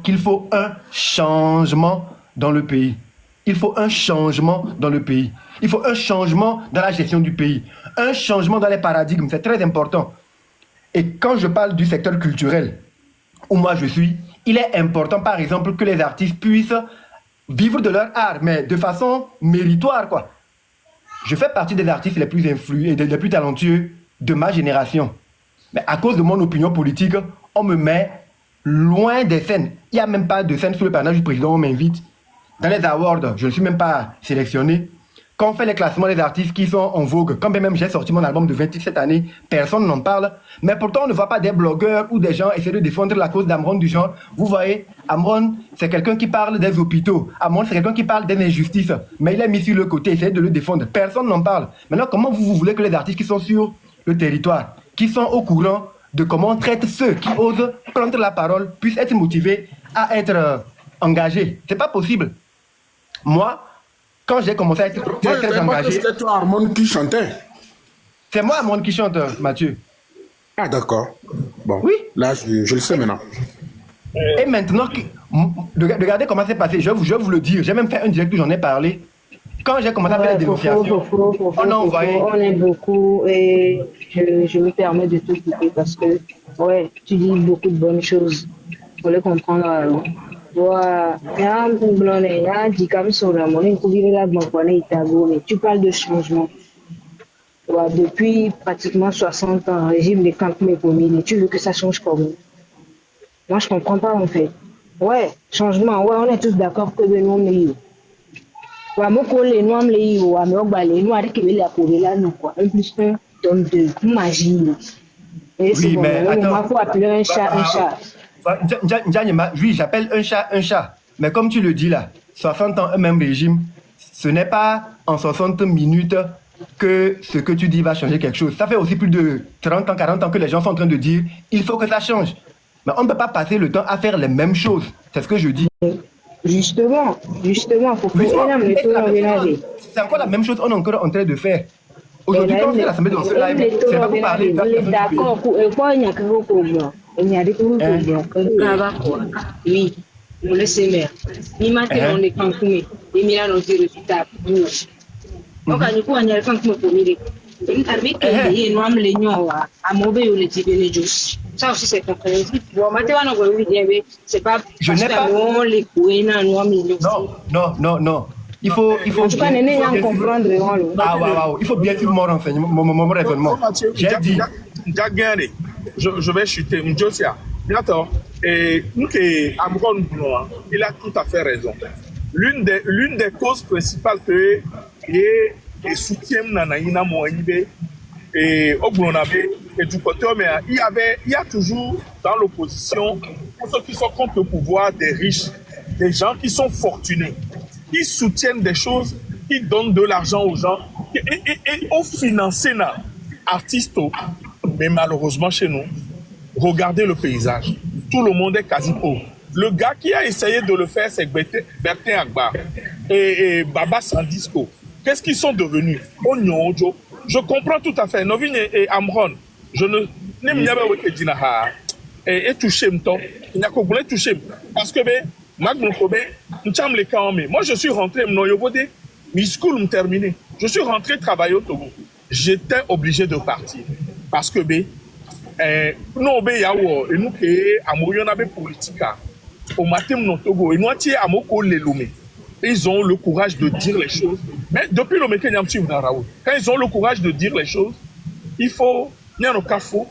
qu'il faut un changement dans le pays. Il faut un changement dans le pays. Il faut un changement dans la gestion du pays. Un changement dans les paradigmes, c'est très important. Et quand je parle du secteur culturel, où moi je suis, il est important par exemple que les artistes puissent vivre de leur art, mais de façon méritoire, quoi. Je fais partie des artistes les plus influents et les plus talentueux de ma génération. Mais à cause de mon opinion politique, on me met loin des scènes. Il n'y a même pas de scène sous le parrainage du président, on m'invite. Dans les awards, je ne suis même pas sélectionné. Quand on fait les classements des artistes qui sont en vogue, quand bien même j'ai sorti mon album de 27 années, personne n'en parle. Mais pourtant, on ne voit pas des blogueurs ou des gens essayer de défendre la cause d'Amron du genre. Vous voyez, Amron, c'est quelqu'un qui parle des hôpitaux. Amron, c'est quelqu'un qui parle des injustices. Mais il est mis sur le côté, essayer de le défendre. Personne n'en parle. Maintenant, comment vous voulez que les artistes qui sont sur le territoire, qui sont au courant de comment on traite ceux qui osent prendre la parole, puissent être motivés à être engagés? C'est pas possible. Moi, quand j'ai commencé à être très engagé... C'était toi, Armand, qui chantait. C'est moi, Armand, qui chante, Mathieu. Ah, d'accord. Bon, oui. Là, je le sais maintenant. Et maintenant, regardez comment c'est passé. Je vais vous le dire. J'ai même fait un direct où j'en ai parlé. Quand j'ai commencé à faire les dénonciations, on a envoyé... On est beaucoup et je me permets de tout couper parce que, ouais, tu dis beaucoup de bonnes choses. Il faut les comprendre. Tu parles de changement. Depuis pratiquement 60 ans, le régime des Kankme Pomine, tu veux que ça change comment? Moi, je comprends pas en fait. Ouais, changement, ouais, on est tous d'accord que le nom est yo. Ouais, moi, quand les noms les yo, mais on va les noms avec les approuver là, non quoi. 1 plus 1 donne 2. Magie. Et c'est oui, bon, mais attends. Il faut appeler un chat un chat. Oui, j'appelle un chat un chat. Mais comme tu le dis là, 60 ans, un même régime, ce n'est pas en 60 minutes que ce que tu dis va changer quelque chose. Ça fait aussi plus de 30 ans, 40 ans que les gens sont en train de dire il faut que ça change. Mais on ne peut pas passer le temps à faire les mêmes choses. C'est ce que je dis. Justement, faut que c'est encore la même chose qu'on est encore en train de faire. Aujourd'hui, quand on fait l'Assemblée dans ce live, c'est pas pour parler de la d'accord, il y a des oui, on le sait bien. Il m'a dit on est cancoué. Il m'a dit on est résultat. Donc, à nous, on y a le cancoué pour lui. Il a dit qu'il y a un homme lénion à mauvais ou le type de jus. Ça aussi, c'est compréhensible. Bon, maintenant, on va vous dire, c'est pas je n'ai pas. Les coués, Non. Il faut bien comprendre. Il faut bien suivre mon renseignement, mon raisonnement. J'ai dit. Je vais chuter. M'josia. Bientôt. Et nous qui Amron, il a tout à fait raison. L'une des causes principales que et soutien Nanaïna Moïbe et Oglonabe et du côté, mais il y a toujours dans l'opposition, pour ceux qui sont contre le pouvoir, des riches, des gens qui sont fortunés, qui soutiennent des choses, qui donnent de l'argent aux gens et ont financé nos artistes. Mais malheureusement chez nous, regardez le paysage. Tout le monde est quasi pauvre. Le gars qui a essayé de le faire, c'est Bertin Agba et Baba Sandisco. Qu'est-ce qu'ils sont devenus? Je comprends tout à fait. Novine et Amron, je ne n'aime pas dire et toucher m'ton. Il n'y a qu'au bout toucher parce que moi je suis rentré mi school me terminé. Je suis rentré travailler au Togo. J'étais obligé de partir parce que non yawo et nous que amoyon abe politique au matin no Togo et nous tiens amoko lelomé. Ils ont le courage de dire les choses. Mais depuis le Mékenyam Chief Raoul, quand ils ont le courage de dire les choses, il faut n'y a no kafo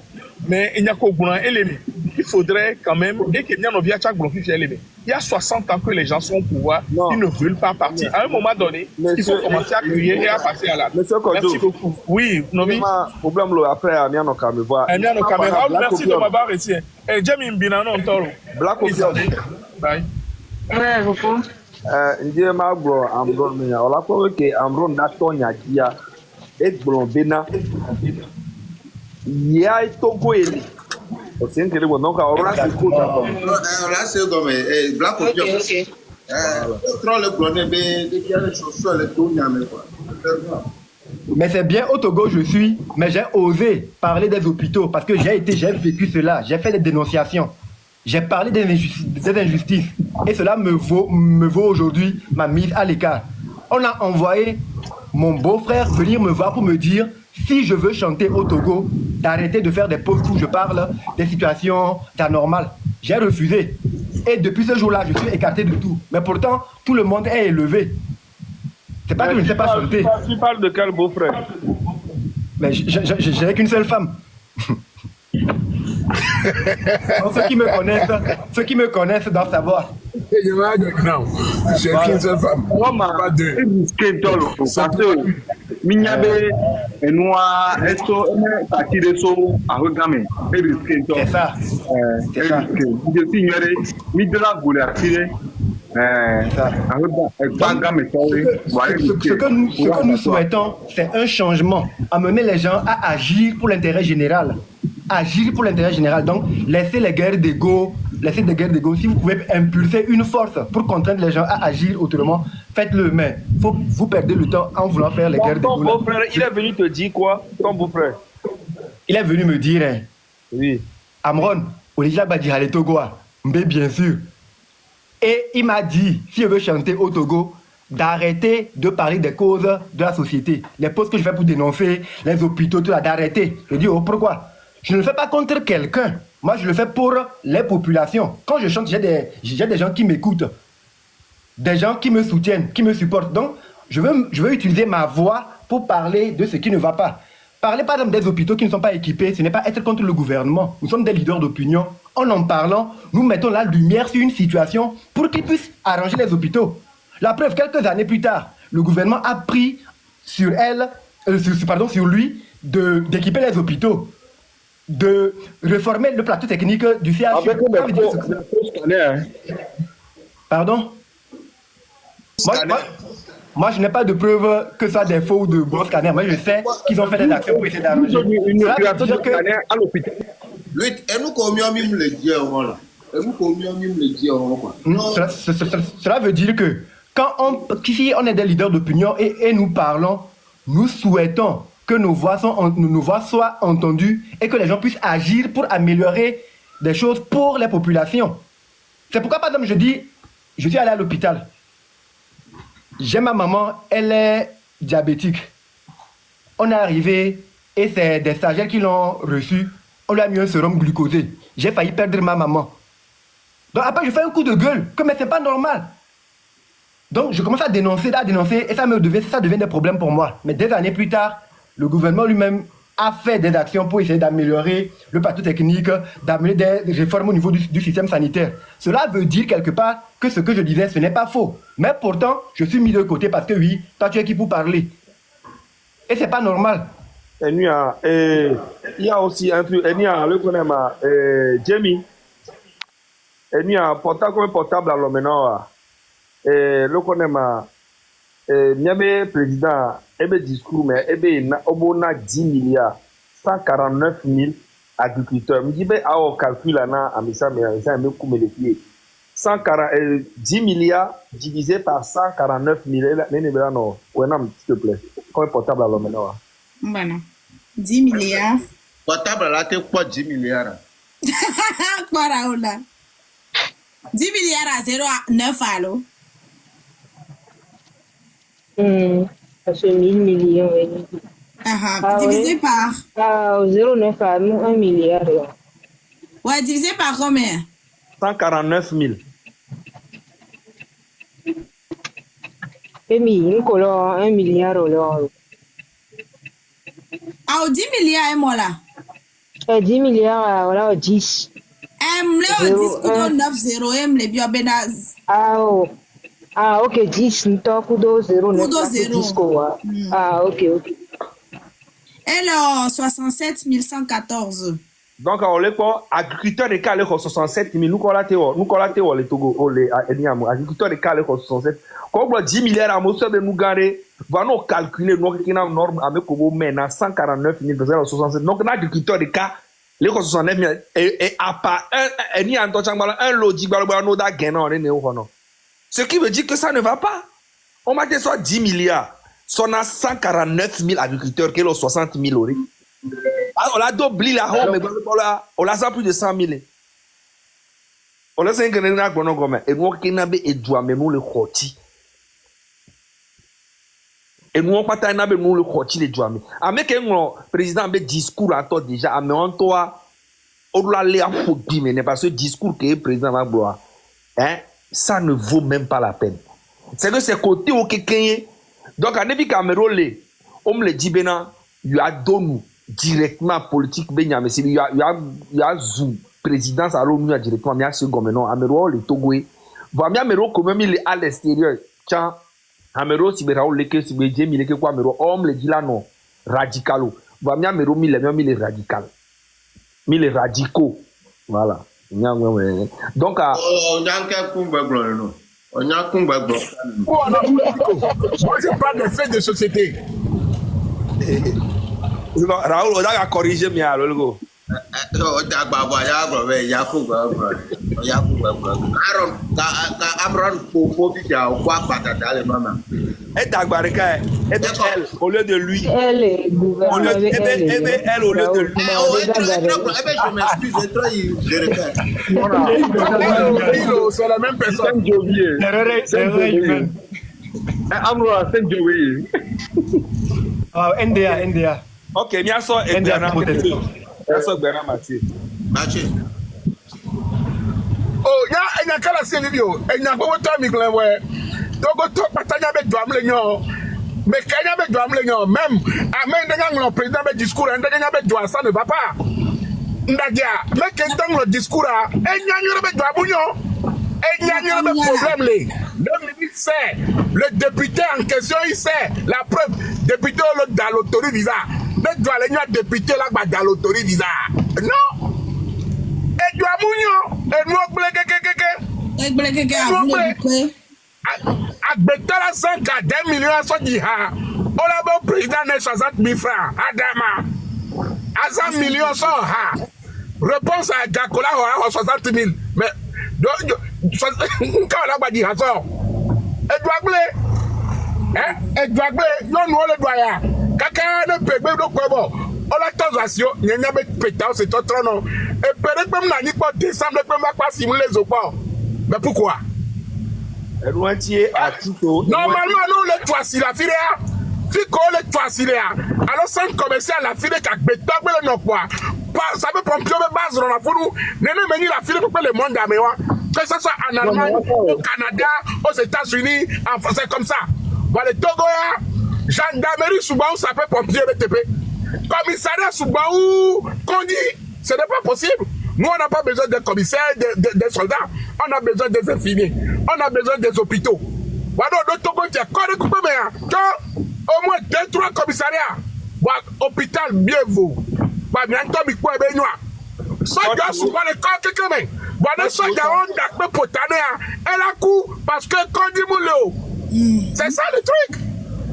mais il n'y a qu'au blanc élément. Il faudrait quand même et qu'il n'y a no via chaque blanc élément. Il y a 60 ans que les gens sont au pouvoir, ils ne veulent pas partir. À un moment donné, il faut commencer à crier et à passer à l'acte. Merci beaucoup. Oui, Nomi. Problème après, il y a nos caméras. Merci de m'avoir reçu. Et Jamie Mbinano Ntoro. Black Opium. Bye. Ouais, vous Ndiye ma bro Amron miya ola ko ke Amron na to nyagia e gbon bena ya Togo eli o sen kele bon donc ora se ko ta ko là c'est comme Black Opium trop le blonde be de qui a les chaussures les tout nyame quoi. Mais c'est bien au Togo je suis, mais j'ai osé parler des hôpitaux parce que j'ai vécu cela, j'ai fait des dénonciations. J'ai parlé des injustices et cela me vaut aujourd'hui ma mise à l'écart. On a envoyé mon beau-frère venir me voir pour me dire si je veux chanter au Togo, d'arrêter de faire des posts où je parle des situations anormales. J'ai refusé. Et depuis ce jour-là, je suis écarté de tout. Mais pourtant, tout le monde est élevé. C'est pas que je ne sais pas chanter. Tu parles de quel beau-frère? Mais j'ai qu'une seule femme. Donc, ceux qui me connaissent doivent savoir. Non, j'ai qu'une seule femme. Pas deux. Parce que Minyabe et Noir, Esso, Takireso, Arugame, C'est ça. C'est ça. Je suis ignoré, Midela voulait attirer. Ce que nous souhaitons, c'est un changement, amener les gens à agir pour l'intérêt général. Agir pour l'intérêt général. Donc, laissez les guerres d'ego. Si vous pouvez impulser une force pour contraindre les gens à agir autrement, faites-le. Mais vous perdez le temps en voulant faire les guerres d'ego. Ton beau-frère, il est venu te dire quoi? Ton beau-frère? Il est venu me dire, hein, oui. Amron, Olija Badihale Togoa, mais bien sûr. Et il m'a dit, si je veux chanter au Togo, d'arrêter de parler des causes de la société. Les postes que je fais pour dénoncer, les hôpitaux, tout là, d'arrêter. Je dis, oh, pourquoi? Je ne le fais pas contre quelqu'un. Moi, je le fais pour les populations. Quand je chante, j'ai des gens qui m'écoutent. Des gens qui me soutiennent, qui me supportent. Donc, je veux utiliser ma voix pour parler de ce qui ne va pas. Parler par exemple des hôpitaux qui ne sont pas équipés, ce n'est pas être contre le gouvernement. Nous sommes des leaders d'opinion. En parlant, nous mettons la lumière sur une situation pour qu'ils puissent arranger les hôpitaux. La preuve, quelques années plus tard, le gouvernement a pris sur lui d'équiper les hôpitaux, de réformer le plateau technique du CHU. Avec des faux scanners. Pardon? Moi, je n'ai pas de preuve que ça des faux ou de gros scanners. Moi, je sais qu'ils ont fait des actions pour essayer d'arranger. À l'hôpital. Lui, et nous combien même le dire, voilà. Et nous combien même le dire, quoi. Cela veut dire que si on est des leaders d'opinion et nous parlons, nous souhaitons que nos voix soient entendues et que les gens puissent agir pour améliorer des choses pour les populations. C'est pourquoi, par exemple, je dis, je suis allé à l'hôpital. J'ai ma maman, elle est diabétique. On est arrivé et c'est des stagiaires qui l'ont reçu. On lui a mis un sérum glucosé. J'ai failli perdre ma maman. Donc après, je fais un coup de gueule, que mais c'est pas normal. Donc je commence à dénoncer, et ça devient des problèmes pour moi. Mais des années plus tard, le gouvernement lui-même a fait des actions pour essayer d'améliorer le plateau technique, d'amener des réformes au niveau du système sanitaire. Cela veut dire quelque part que ce que je disais, ce n'est pas faux. Mais pourtant, je suis mis de côté parce que oui, toi tu es qui pour parler. Et c'est pas normal. Et il y a aussi un truc, le connaît Jamie. Et il y a un portable à l'homme le connaît le président, discours, mais on a 10 milliards, 149 000 agriculteurs. Je dis, on calcule là, à 10 milliards divisé par 149 000. Non, s'il te plaît. Combien portable à l'homme? Bueno, 10 milliards. Portable là, tu quoi 10 milliards? Quoi, Raoul? 10 milliards à 0,9 allo? Parce que 1000 millions. Divisé par? 0,9 à 1 milliard. Ouais, divisé par combien? 149 000. Et 1 milliard. Ah, 10 milliards et moi là? 10 milliards, voilà, 10. Le 10 9 0 les biobenaz. Ah, ok, 10, nous t'offrons 0,9. 0. Ok. Et le 67 114. Donc, on les pas agriculteurs de cas, les 67 000, nous collatons les Togo, les agriculteurs de cas, les 67. Quand on 10 milliards à Moussa de nous garer, va nous calculer, nous qui avons norme avec Kobo, mais 149 000, 67. Donc, l'agriculteur de cas, les 69 000, et à part un logis, ce qui veut dire que ça ne va pas. On m'a dit soit 10 milliards, soit 149 000 agriculteurs, qui ont 60 000 euros. On a doublé la home, mais on a plus de 100 000. On a 5 000 euros, et nous, qui n'avons pas de nous le khoti. Et nous, on pas de nous le khoti, les douames. Avec un président, un discours à toi déjà, mais on doit, on aller à phobie, mais pas ce discours que le président va boire. Hein? Ça ne vaut même pas la peine. C'est que c'est côté au quelqu'un. Donc, en début Cameroun, on me le dit, il y a donné directement politique, il y a Zoom, présidence alors nous a directement mia ce gouvernement amero le Togoé va mia amero comme même il est à l'extérieur tiens amero si be Raoul leke si be Jemi leke quoi amero homme le dit là non radicalo va mia amero mi les radical mi les radicaux voilà donc on a qu'un combat blanc non on a combat blanc moi je parle des faits de société. Raoul on a corrigé mia logo elle au lieu de lui. Elle est gouverneur. Elle au lieu de lui. Je m'excuse, C'est la même personne. NDA. Ok, mia so Bernard Mathieu. Oh, il y a qu'à la série vidéo. Il y a beaucoup de temps, Miguel. Donc, toi, patanya avec Dwam Legnon. Mais Kenya avec Dwam Legnon, même, le président avec discours, avec Dwam, ça ne va pas. Ndadia, mais quand le discours, il y a avec Dwam, il y a un problème. Le ministre sait, le député en question, il sait. La preuve, député dans l'autorité visa. Mais Dwam Legnon, député là, dans l'autorité visa. Non! Et Dwam Legnon, et nous, Agbetala 5 à 2 millions à son diha. On a bon président de 60 000 francs. Adama. À 100 millions sans ha. Réponse à Gakola à 60 000. Mais, quand on a dit ha ça. Et doit blé. Et doit blé. Non, nous, le doya. Kaka ne peut pas nous quoi. On a transaction. Il y a un pétard, c'est ton nom. Et peut-être même la nuit pour décembre, ne peut pas simuler les opos. Mais pourquoi? Normalement, nous, le toit si la fille Fico le toit si alors, centre commercial, la fille qui a béton, mais non quoi. Ça veut pompier, mais base dans la foule. N'est-ce pas la fille pour le monde d'Améwa. Que ce soit en Allemagne, au Canada, aux États-Unis, en France, c'est comme ça. Voilà, le Togo, gendarmerie, Soubaou, ça peut pompier, BTP. Commissariat, Soubaou, qu'on dit, ce n'est pas possible. Nous, on n'a pas besoin de commissaires, des soldats. On a besoin des infirmiers. On a besoin des hôpitaux. Voilà, le Togo, il y a quoi de coupé, mais au moins 2-3 commissariats. Voilà, hôpital, bien vous. Voilà, bien entendu, il faut être noir. Soldats, souvent, les corps, quelqu'un, mais. Voilà, soldats, on a fait pour t'année, elle a coup, parce que quand dit moulot. C'est ça le truc.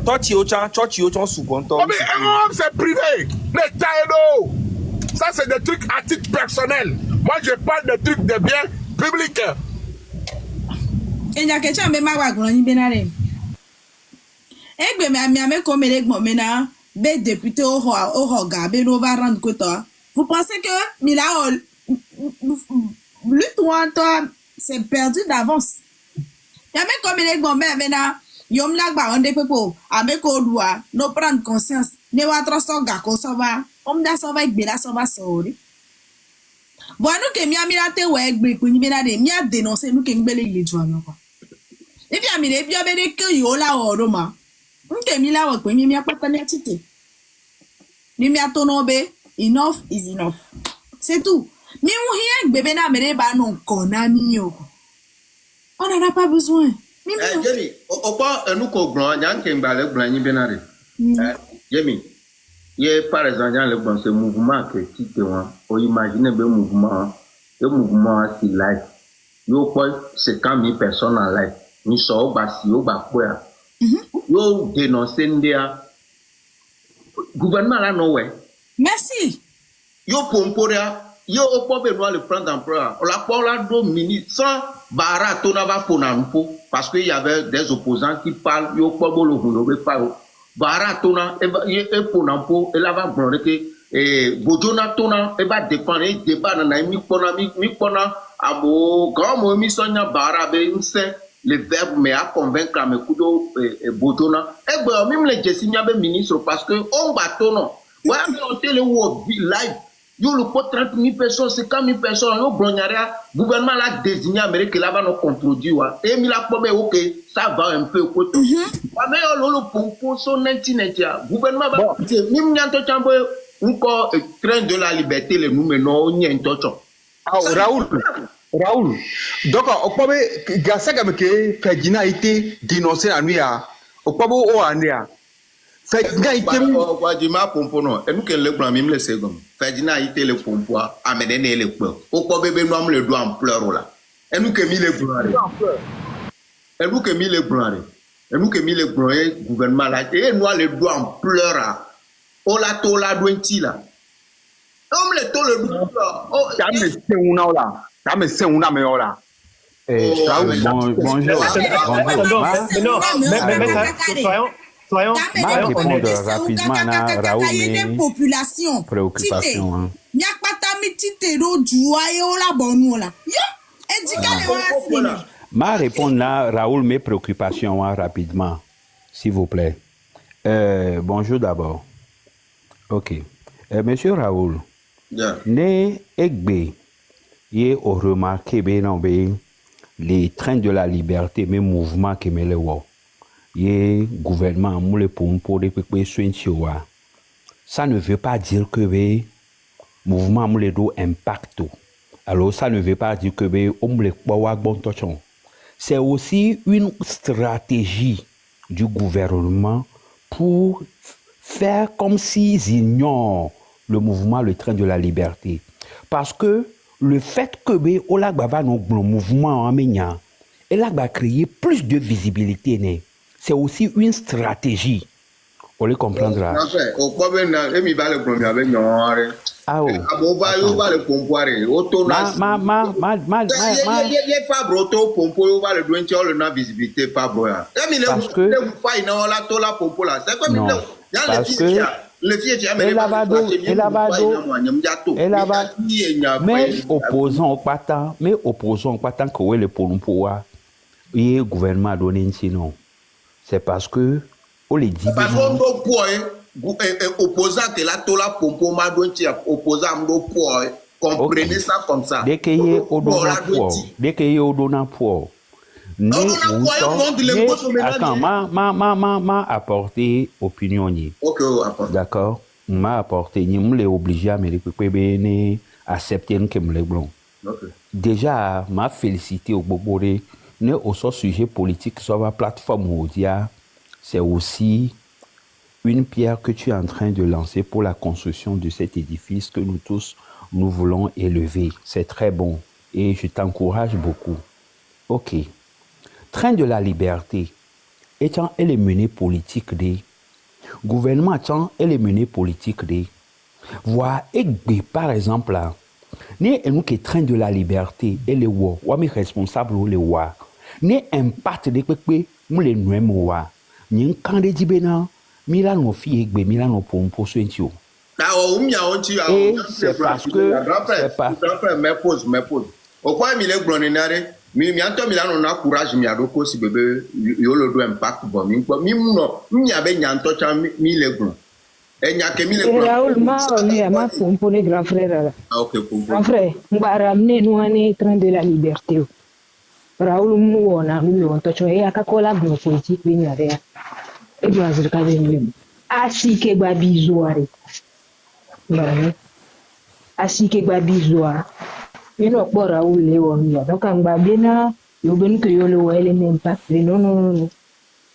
Toi, tu es sous contrôle. Mais c'est privé. L'État est l'eau. Ça, c'est des trucs à titre personnel. Moi, je parle de trucs de biens publics. Et il y a quelque chose qui m'a dit, Benare. Et bien, mais comme les gomena, les députés au regard, ben on va rendre compte. Vous pensez que Mila, lui, toi, c'est perdu d'avance. Il y a même comme les gomena, yom la ba on depepo, avec au doigt, no prendre conscience, ne va trop son gars, ça va. On da ça va être bien, ça va sortir. Bon, nous que mia milate ouais, pour nous bien aller, mia dénoncer nous que nous belle il joue encore. Et puis ami, et puis avec que yo la oroma. Nous que mila ouais, pour mia pas tania tite. Ni mia tonobe, enough is enough. C'est tout. Mais on rien bébé na mere ba non konami yo. On en a pas besoin. Jemi, au pas nous ko blanc, ñan ke mbale blanc ni benare. Jemi. Par exemple, dans le mouvement que tu on imagine le mouvement c'est live. Yo c'est 50 000 personnes en live. Nous sommes au Bakoya. Yo dénoncer ndia. Gouvernement là non ouais. Merci. Yo pomporia, yo pas besoin le prendre d'emploi. On l'a 2 minutes sans bara tonava ponampo parce qu'il y avait des opposants qui parlent yo pas bolo hulobe fa. Bara tona e ponampo e lava blonde que bojona tona e va défendre e débat na mi pona abo grand mo mi sonya bara be nse le verbe me a convaincre me kudo bojona e gbe même le jesinya be ministre parce que on batono ouais on télé ou live yo le pot 30 000 personnes 50 000 personnes yo blonyaria gouvernement la désigné Amérique là va nous contredire et mi la pomme OK ça va un peu côté mais le pompo son netia gouvernement va même nyanto chambo encore train de la liberté le nous menons nyanto Ah, Raoul. Donc, au point Gassa Gameke, Ferdinand a été dénoncé à nuit à. Au point où on a. Ferdinand a été. Wadima Pompono, et nous que le blanc, même le second. Ferdinand a été le pompoir, amené le pleurs. Au point bébé, nous le doigt en pleurs là. Et nous que mis les blancs. Et nous que mis les blancs. Et nous que mis les blancs, gouvernement là. Et nous le doigt en pleurs là. Oh la tola douenti là. On le tole le doigt là. Oh, c'est une là. C'est une meilleure là. Bonjour. Soyons répondre rapidement à Raoul mes préoccupations. Ma répondre là, Raoul mes préoccupations rapidement, s'il vous plaît. Bonjour d'abord. Ok. Monsieur Raoul, né Egbe, y au remarqué les trains de la liberté, mes mouvements qui me le voient. Le gouvernement moule pour des ça ne veut pas dire que le mouvement moule do impact. Alors ça ne veut pas dire que le c'est aussi une stratégie du gouvernement pour faire comme s'ils ignorent le mouvement, le train de la liberté. Parce que le fait que le mouvement en Ménia, elle a créé plus de visibilité. C'est aussi une stratégie. On le comprendra. Ah oui. Mais opposant au patin que le pouvoir, le gouvernement a donné un sinon. C'est parce que on les dit. Opposant que la tola pompo ma donti opposant mo poids. Comprenez ça comme ça. Dès qu'il y a au donnant poids. Attends, m'a apporté opinion. Ok, d'accord. M'a apporté, nous l'ai obligé à me accepter que me les blancs. Déjà, m'a félicité au Boboré. Ne au sujet politique sur la plateforme Odia, c'est aussi une pierre que tu es en train de lancer pour la construction de cet édifice que nous tous, nous voulons élever. C'est très bon et je t'encourage beaucoup. Ok. Train de la liberté, étant elle est menée politique des gouvernement étant elle est menée politique des voir Egbe par exemple là, né nous qui train de la liberté et les wa mes responsables ou les wa né impact de pepe nous les nous wa ni kan de dibena Milan no fi Egbe Milan no pompo soentio. C'est parce que c'est pas me pose. Au quoi mi le glonenare mi anto mi la no na courage mi adoko si bebe yo lo do impact bon mi no mi abe nyanto cha mi le glon. E nya ke mi le glon. Raoul ma pompo ne grand frère. Ah ok pompo. Grand frère, mba ramener nous en train de la liberté. Raoul mu ona mi on to cho e akakola gno politique bi nya re. E do azirka de mi. Asi ke gba bizuare. Bah, asi ke gba bizuare. Yeno po Raoul le won ya donc ngba bena yo ben que yo le wa ele impact non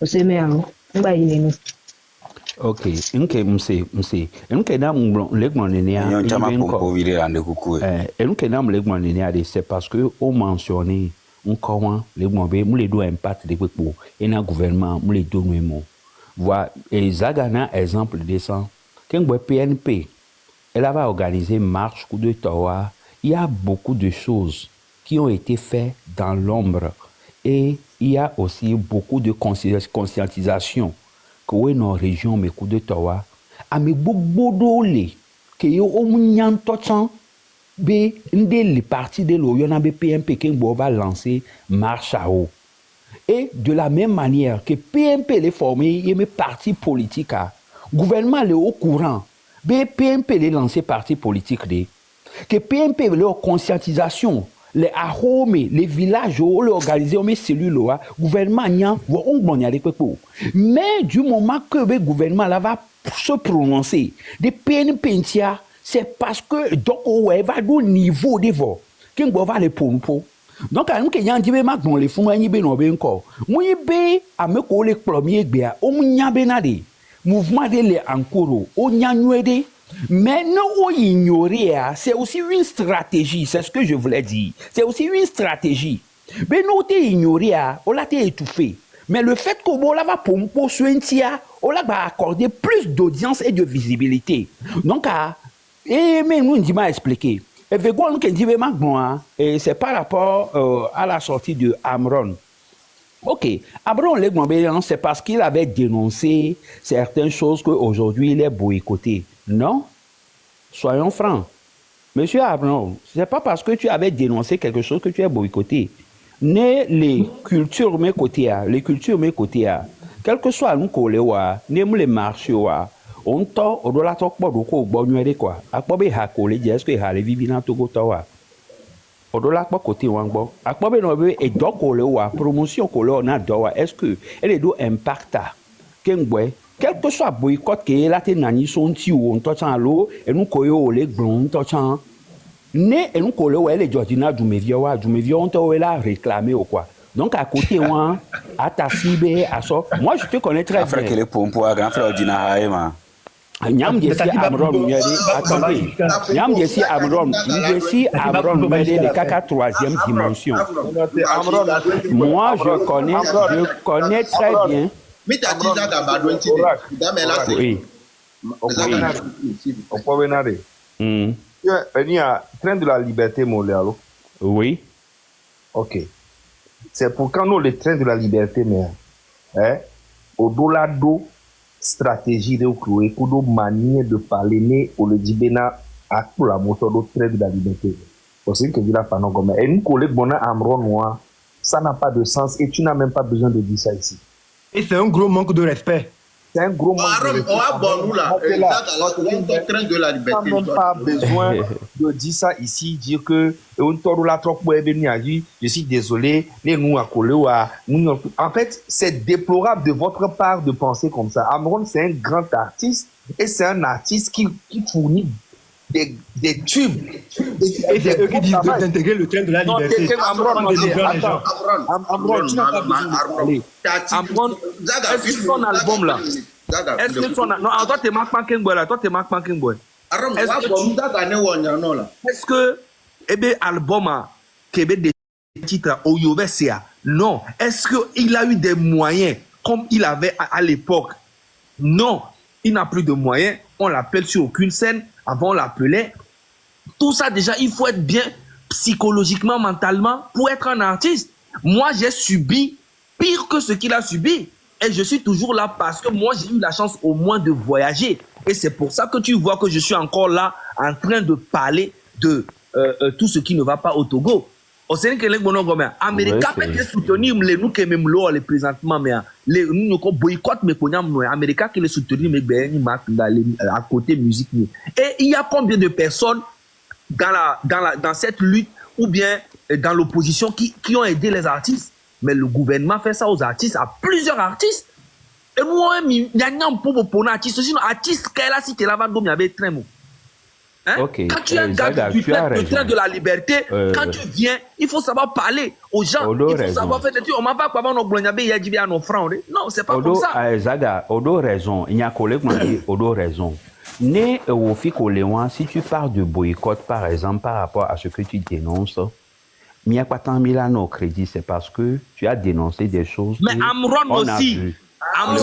o se me alo ngba yine no. Ok, nke mse nke na le gmonenia nke na le gmonenia c'est parce que on mentionné on comment le gmonbe mu le do impact de pepo et na gouvernement mu le do nous voilà et Zagana exemple de ça quand PNP elle avait organisé marche coup de Tawa. Il y a beaucoup de choses qui ont été faites dans l'ombre et il y a aussi beaucoup de conscientisation que nos régions mais coup de Tawa a mis beaucoup de que yo omunyan tochan be ndé les partis de l'Oyona PNP qui va lancer marche à eau et de la même manière que PNP les formé il y a mes partis politiques gouvernement le au courant PNP les lancer parti politique de que PNP leur conscientisation les arômes les villages où les organisés mes cellules là gouvernement nya on bon y mais du moment que le gouvernement là va se prononcer des PNP c'est parce que donc ouais va au niveau de vous King Bova le pompo. Donc, à nous qui y a un dibe mak bon les fonds y be no be encore. Mouy be à me ko le premier bea o munya benade. Mouvement de le ankoro o nyanouede. Mais non ignorer, c'est aussi une stratégie, c'est ce que je voulais dire. C'est aussi une stratégie. Mais nous ignorer, on l'a étouffé. Mais le fait qu'on va pompo sointia, on va accorder plus d'audience et de visibilité. Donc, mais nous dit m'a expliqué. Et c'est par rapport à la sortie de Amron. Ok, Amron, c'est parce qu'il avait dénoncé certaines choses qu'aujourd'hui il est boycotté. Non, soyons francs. Monsieur Amron, c'est pas parce que tu avais dénoncé quelque chose que tu es boycotté. Les cultures mes côtés, quel que soit nous coller les marchés on t'a au dollar talk pas beaucoup bonne quoi. À quoi be hakole est-ce que ha les vivina togo tawa. Au dollar pas côté wangbo. À quoi be no be et donc promotion couleur na dowa est-ce que elle do impacta kengwe quel que soit boycott que la te nani son ti ou on touch en l'eau et nous koyo les blond touch en né et nous koyo elle Georgina Dumevio on t'a là réclamer ou quoi. Donc à côté moi à ta cible à ça moi je te connais très bien. Après que les pompo à grand frère Dina Haema. Nyam jesi Amron Miedi, attendez. Nyam jesi Amron Miedi, le caca troisième dimension. Moi, je connais très bien. Mais t'as dit ça d'abord, oui. Il y a train de la liberté, Moléalo. Oui. Ok. C'est pour quand nous, le train de la liberté, mais au-delà d'eau, stratégie de clouer, pour nos manières de parler, au le dibena à tout la moto de train de la liberté. Aussi que dit la fanon comme et nous collègues bon Amron noir, ça n'a pas de sens et tu n'as même pas besoin de dire ça ici. Et c'est un gros manque de respect. C'est un gros manque de respect. Train de la liberté. Tu n'as même pas besoin de dire ça ici, dire que je suis désolé, les nous à coller ou à nous. En fait, c'est déplorable de votre part de penser comme ça. Amron, c'est un grand artiste et c'est un artiste qui fournit des tubes. Et c'est eux qui disent d'intégrer le train de la liberté. Amron, tu n'as pas besoin de parler. Amron, est-ce que son album là? Est-ce que son non, toi tu marques pas King Boy là, toi tu marques pas King Boy. Est-ce que album a des titres au Yovesia? Non. Est-ce qu'il a eu des moyens comme il avait à l'époque? Non. Il n'a plus de moyens. On l'appelle sur aucune scène. Avant, on l'appelait. Tout ça, déjà, il faut être bien psychologiquement, mentalement pour être un artiste. Moi, j'ai subi pire que ce qu'il a subi. Et je suis toujours là parce que moi, j'ai eu la chance au moins de voyager. Et c'est pour ça que tu vois que je suis encore là en train de parler de tout ce qui ne va pas au Togo. Au Sénégal, que les bonhommes, Américains peut soutenir les nous qui même l'eau les présentement, mais les nous boycott mais qu'on a Américains qui les soutenir mais ben à côté musique. Et il y a combien de personnes dans cette lutte ou bien dans l'opposition qui ont aidé les artistes? Mais le gouvernement fait ça aux artistes, à plusieurs artistes. Et moi, il y a un peu pour artiste, sinon artiste qu'elle a cité là-bas, il y avait très mot. Hein? Okay. Quand tu es un gars du train de la liberté, quand tu viens, il faut savoir parler aux gens. Il faut savoir faire des trucs. On m'a pas quoi nos blondiabé, il y a dit à nos francs. Non, c'est pas comme ça. Zaga, Odo raison. Il y a un collègue qui m'a dit Odo raison. Né au Fikoléwan, si tu parles de boycott, par exemple, par rapport à ce que tu dénonces, il n'y a pas tant mis au crédit, c'est parce que tu as dénoncé des choses. Mais Amron aussi. Non,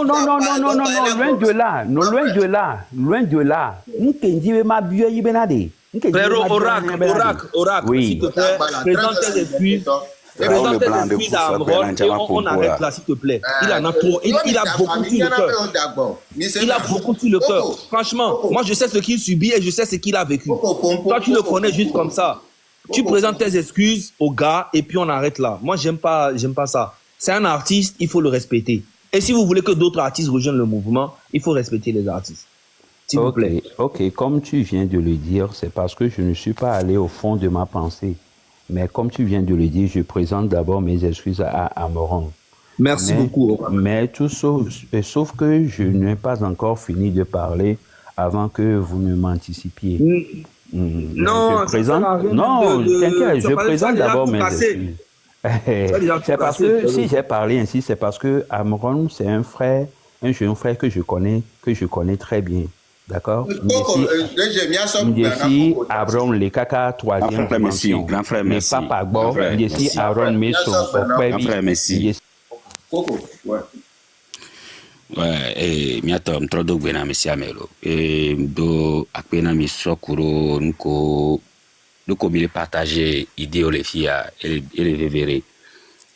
loin de là. Frérot, Oracle, s'il te plaît, présente tes excuses. Présente tes excuses à Amron et on arrête là, s'il te plaît. Il en a trop, il a beaucoup sur le cœur. Il a beaucoup sur le cœur. Franchement, moi je sais ce qu'il subit et je sais ce qu'il a vécu. Toi, tu le connais juste comme ça. Tu présentes tes excuses au gars et puis on arrête là. Moi, j'aime pas ça. C'est un artiste, il faut le respecter. Et si vous voulez que d'autres artistes rejoignent le mouvement, il faut respecter les artistes. S'il vous plaît. Ok, comme tu viens de le dire, c'est parce que je ne suis pas allé au fond de ma pensée. Mais comme tu viens de le dire, je présente d'abord mes excuses à Amron. Merci beaucoup. Mais tout sauf que je n'ai pas encore fini de parler avant que vous ne m'anticipiez. Non, je présente. Non, t'inquiète, je présente d'abord mes excuses. C'est parce que si j'ai parlé ainsi, c'est parce que Amron, c'est un frère, un jeune frère que je connais très bien. D'accord? Ici, Abron, les caca, troisième dimension. Grand frère, merci. Mais pas Pagbo, ici, Abron, Messo, Grand frère, merci. Ouais, miato mtrodo gwena mesi amelo. Do akpena mi sokuro nuko mile partager idée les filles et les verrer.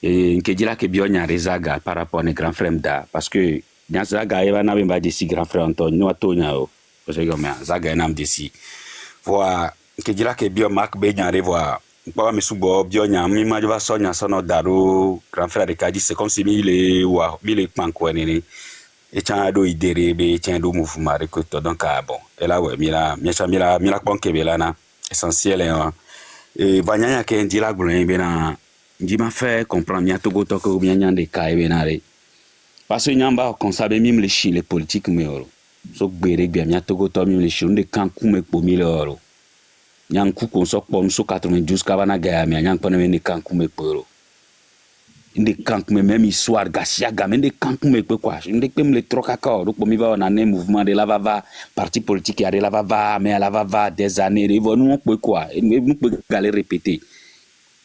Nke dira ke bionya rezaga par rapport à grand frère da parce que nya zaga eva na bemba desi grand frère Antonio no atonya o. Parce que mais zaga na mdesi. Voa nke dira ke bio mark be nya revoa. Kwa me subo bionya mi ma va sonya sono daro grand frère de Kadi c'est comme si mile panko nene. Et tiens do idée be tiens do mouvement recruteur donc bon et là ouais mila banque belana essentiel et banyanya ke ndila gulon be na ndima fait comprendre mia togo toko ou bien nyande ka be na re parce que nyamba kon sabe mim les chi les politiques me oro so gbere gbe mia togo to mim les chi onde kanku me po mille oro nyanku kon so pom so 92 ka bana ga mia nyanko ne me kanku me po oro inde kanku me même histoire gasia ga me kanku me pe quoi inde pem le troka ka donc mi va on a un mouvement de la va parti politique ya de la va mais la va des années ils vont nous pe quoi nous peut galer répéter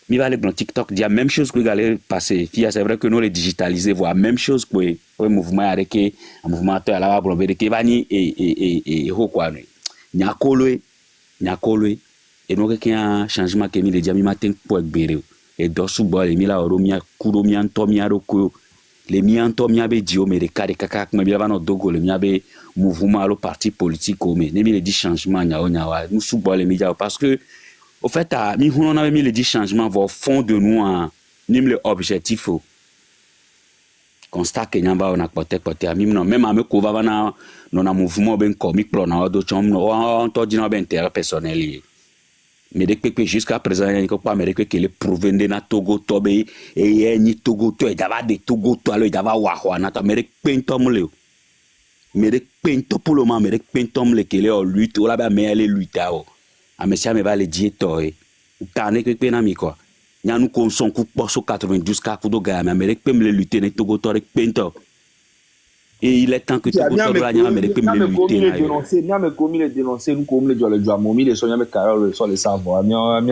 mi va aller dans TikTok dire même chose que galer passer fia c'est vrai que nous les digitaliser voir même chose que le mouvement avec un mouvement à la va pour que vani et ho quoi nyakolo et nous que un changement que mi les dia mi matin pour gbere et dosu bo les mila oromia kuro mi antomia roko les mi antomia be dio me de kaka me bia no dogo le mi be mouvement le parti politique comme ne mi les dit changement nyawa nous sou bo les médias parce que au fait mi on avait mis les dit changement au fond de nous ni le objectif constat que nyamba on a pote même ame ko va na non mouvement ben comique pro na do chom on to dina ben intérêt personnel mais dès que jusqu'à présent il n'y a pas mais que les provenir na Togo tobe et ni Togo to et d'ava de Togo to alors d'ava wa na to mais pentom le mais pento pour le moment mais pentom le que les lutte ou là mais elle lutte a monsieur me va le dire to et tane que penami quoi nya nous consom coup poso 92 ka kudo ga mais pem le lutter na Togo to rek pento et il est temps que Togo to la nya mais pem le lutter na me komi le dénoncer nous comme le momi le sonya me carole sur les savoir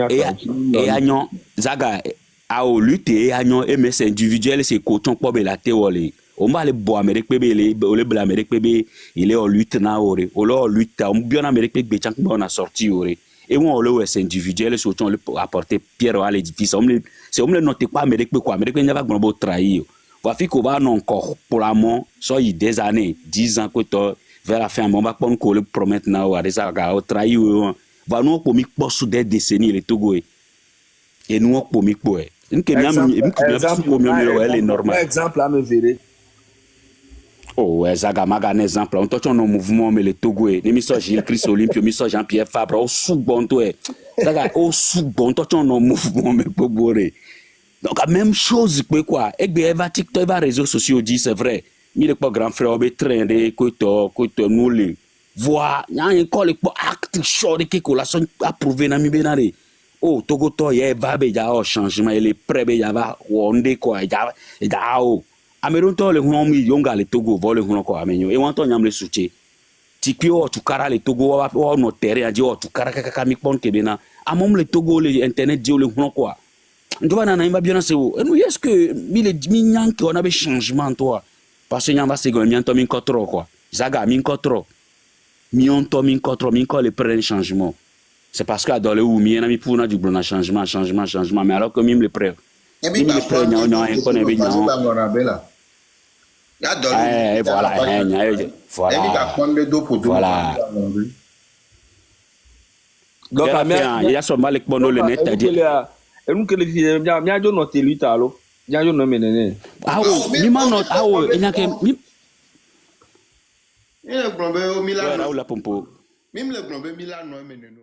et agnon zaga a au lutter et agnon MS individuel c'est coton pour la théorie on va le boire mais pebe le bla mais pebe il est au lutte na ore au lo lutte on bien Amérique pebe chank on a sorti ore et on le c'est individuel c'est autant le apporter pierre à l'édifice on le noter pas mais quoi mais il va bon trahir va fi ko va non encore pour l'amont so il des années 10 ans que toi vers la fin on va pas qu'on le promettre na ou des aga trahir va nous pour mi sous des décennies les Togo et nous pour mi pour une que elle est normal exemple à me verrer oh zaga maga un exemple on touche un mouvement mais le Togo et mi so Gilles Christ Olympio mi so Jean-Pierre Fabre au sous bon toi zaga au sous bon touche un mouvement mais pour boré donc la même chose quoi et bien va TikTok va réseaux sociaux dit c'est vrai mi le pas grand frère be train de ko nous le voir y a encore le acte chaud de que la son approuvé na mi benare oh Togo to ye va be ja au changement il est prêt be ja va onde quoi ja o ameron to le hono mi yonga le Togo vole hono ko amenyo e wanto nyam le suche tikio tu kara le Togo wa no terre aji o tu kara kaka mi pon kebena amom le Togo le internet di le hono quoi ndova na imba bien c'est où nous est-ce que mi le minyan qui on avait changement toi parce que nyamba c'est go mi anto mi kotro quoi zaga mi kotro mi onto mi kotro mi ko le prendre changement c'est parce que dans le ou mi na mi pour na du bon changement mais alors que mi le prend mi le prend nya on connaît bien voilà donc il y a seulement les bono le net et nous que les filles bien jo noter lui talo bien jo no menene mi ma note il y a que mi le glombe au Milan la pompo même le glombe Milan no menene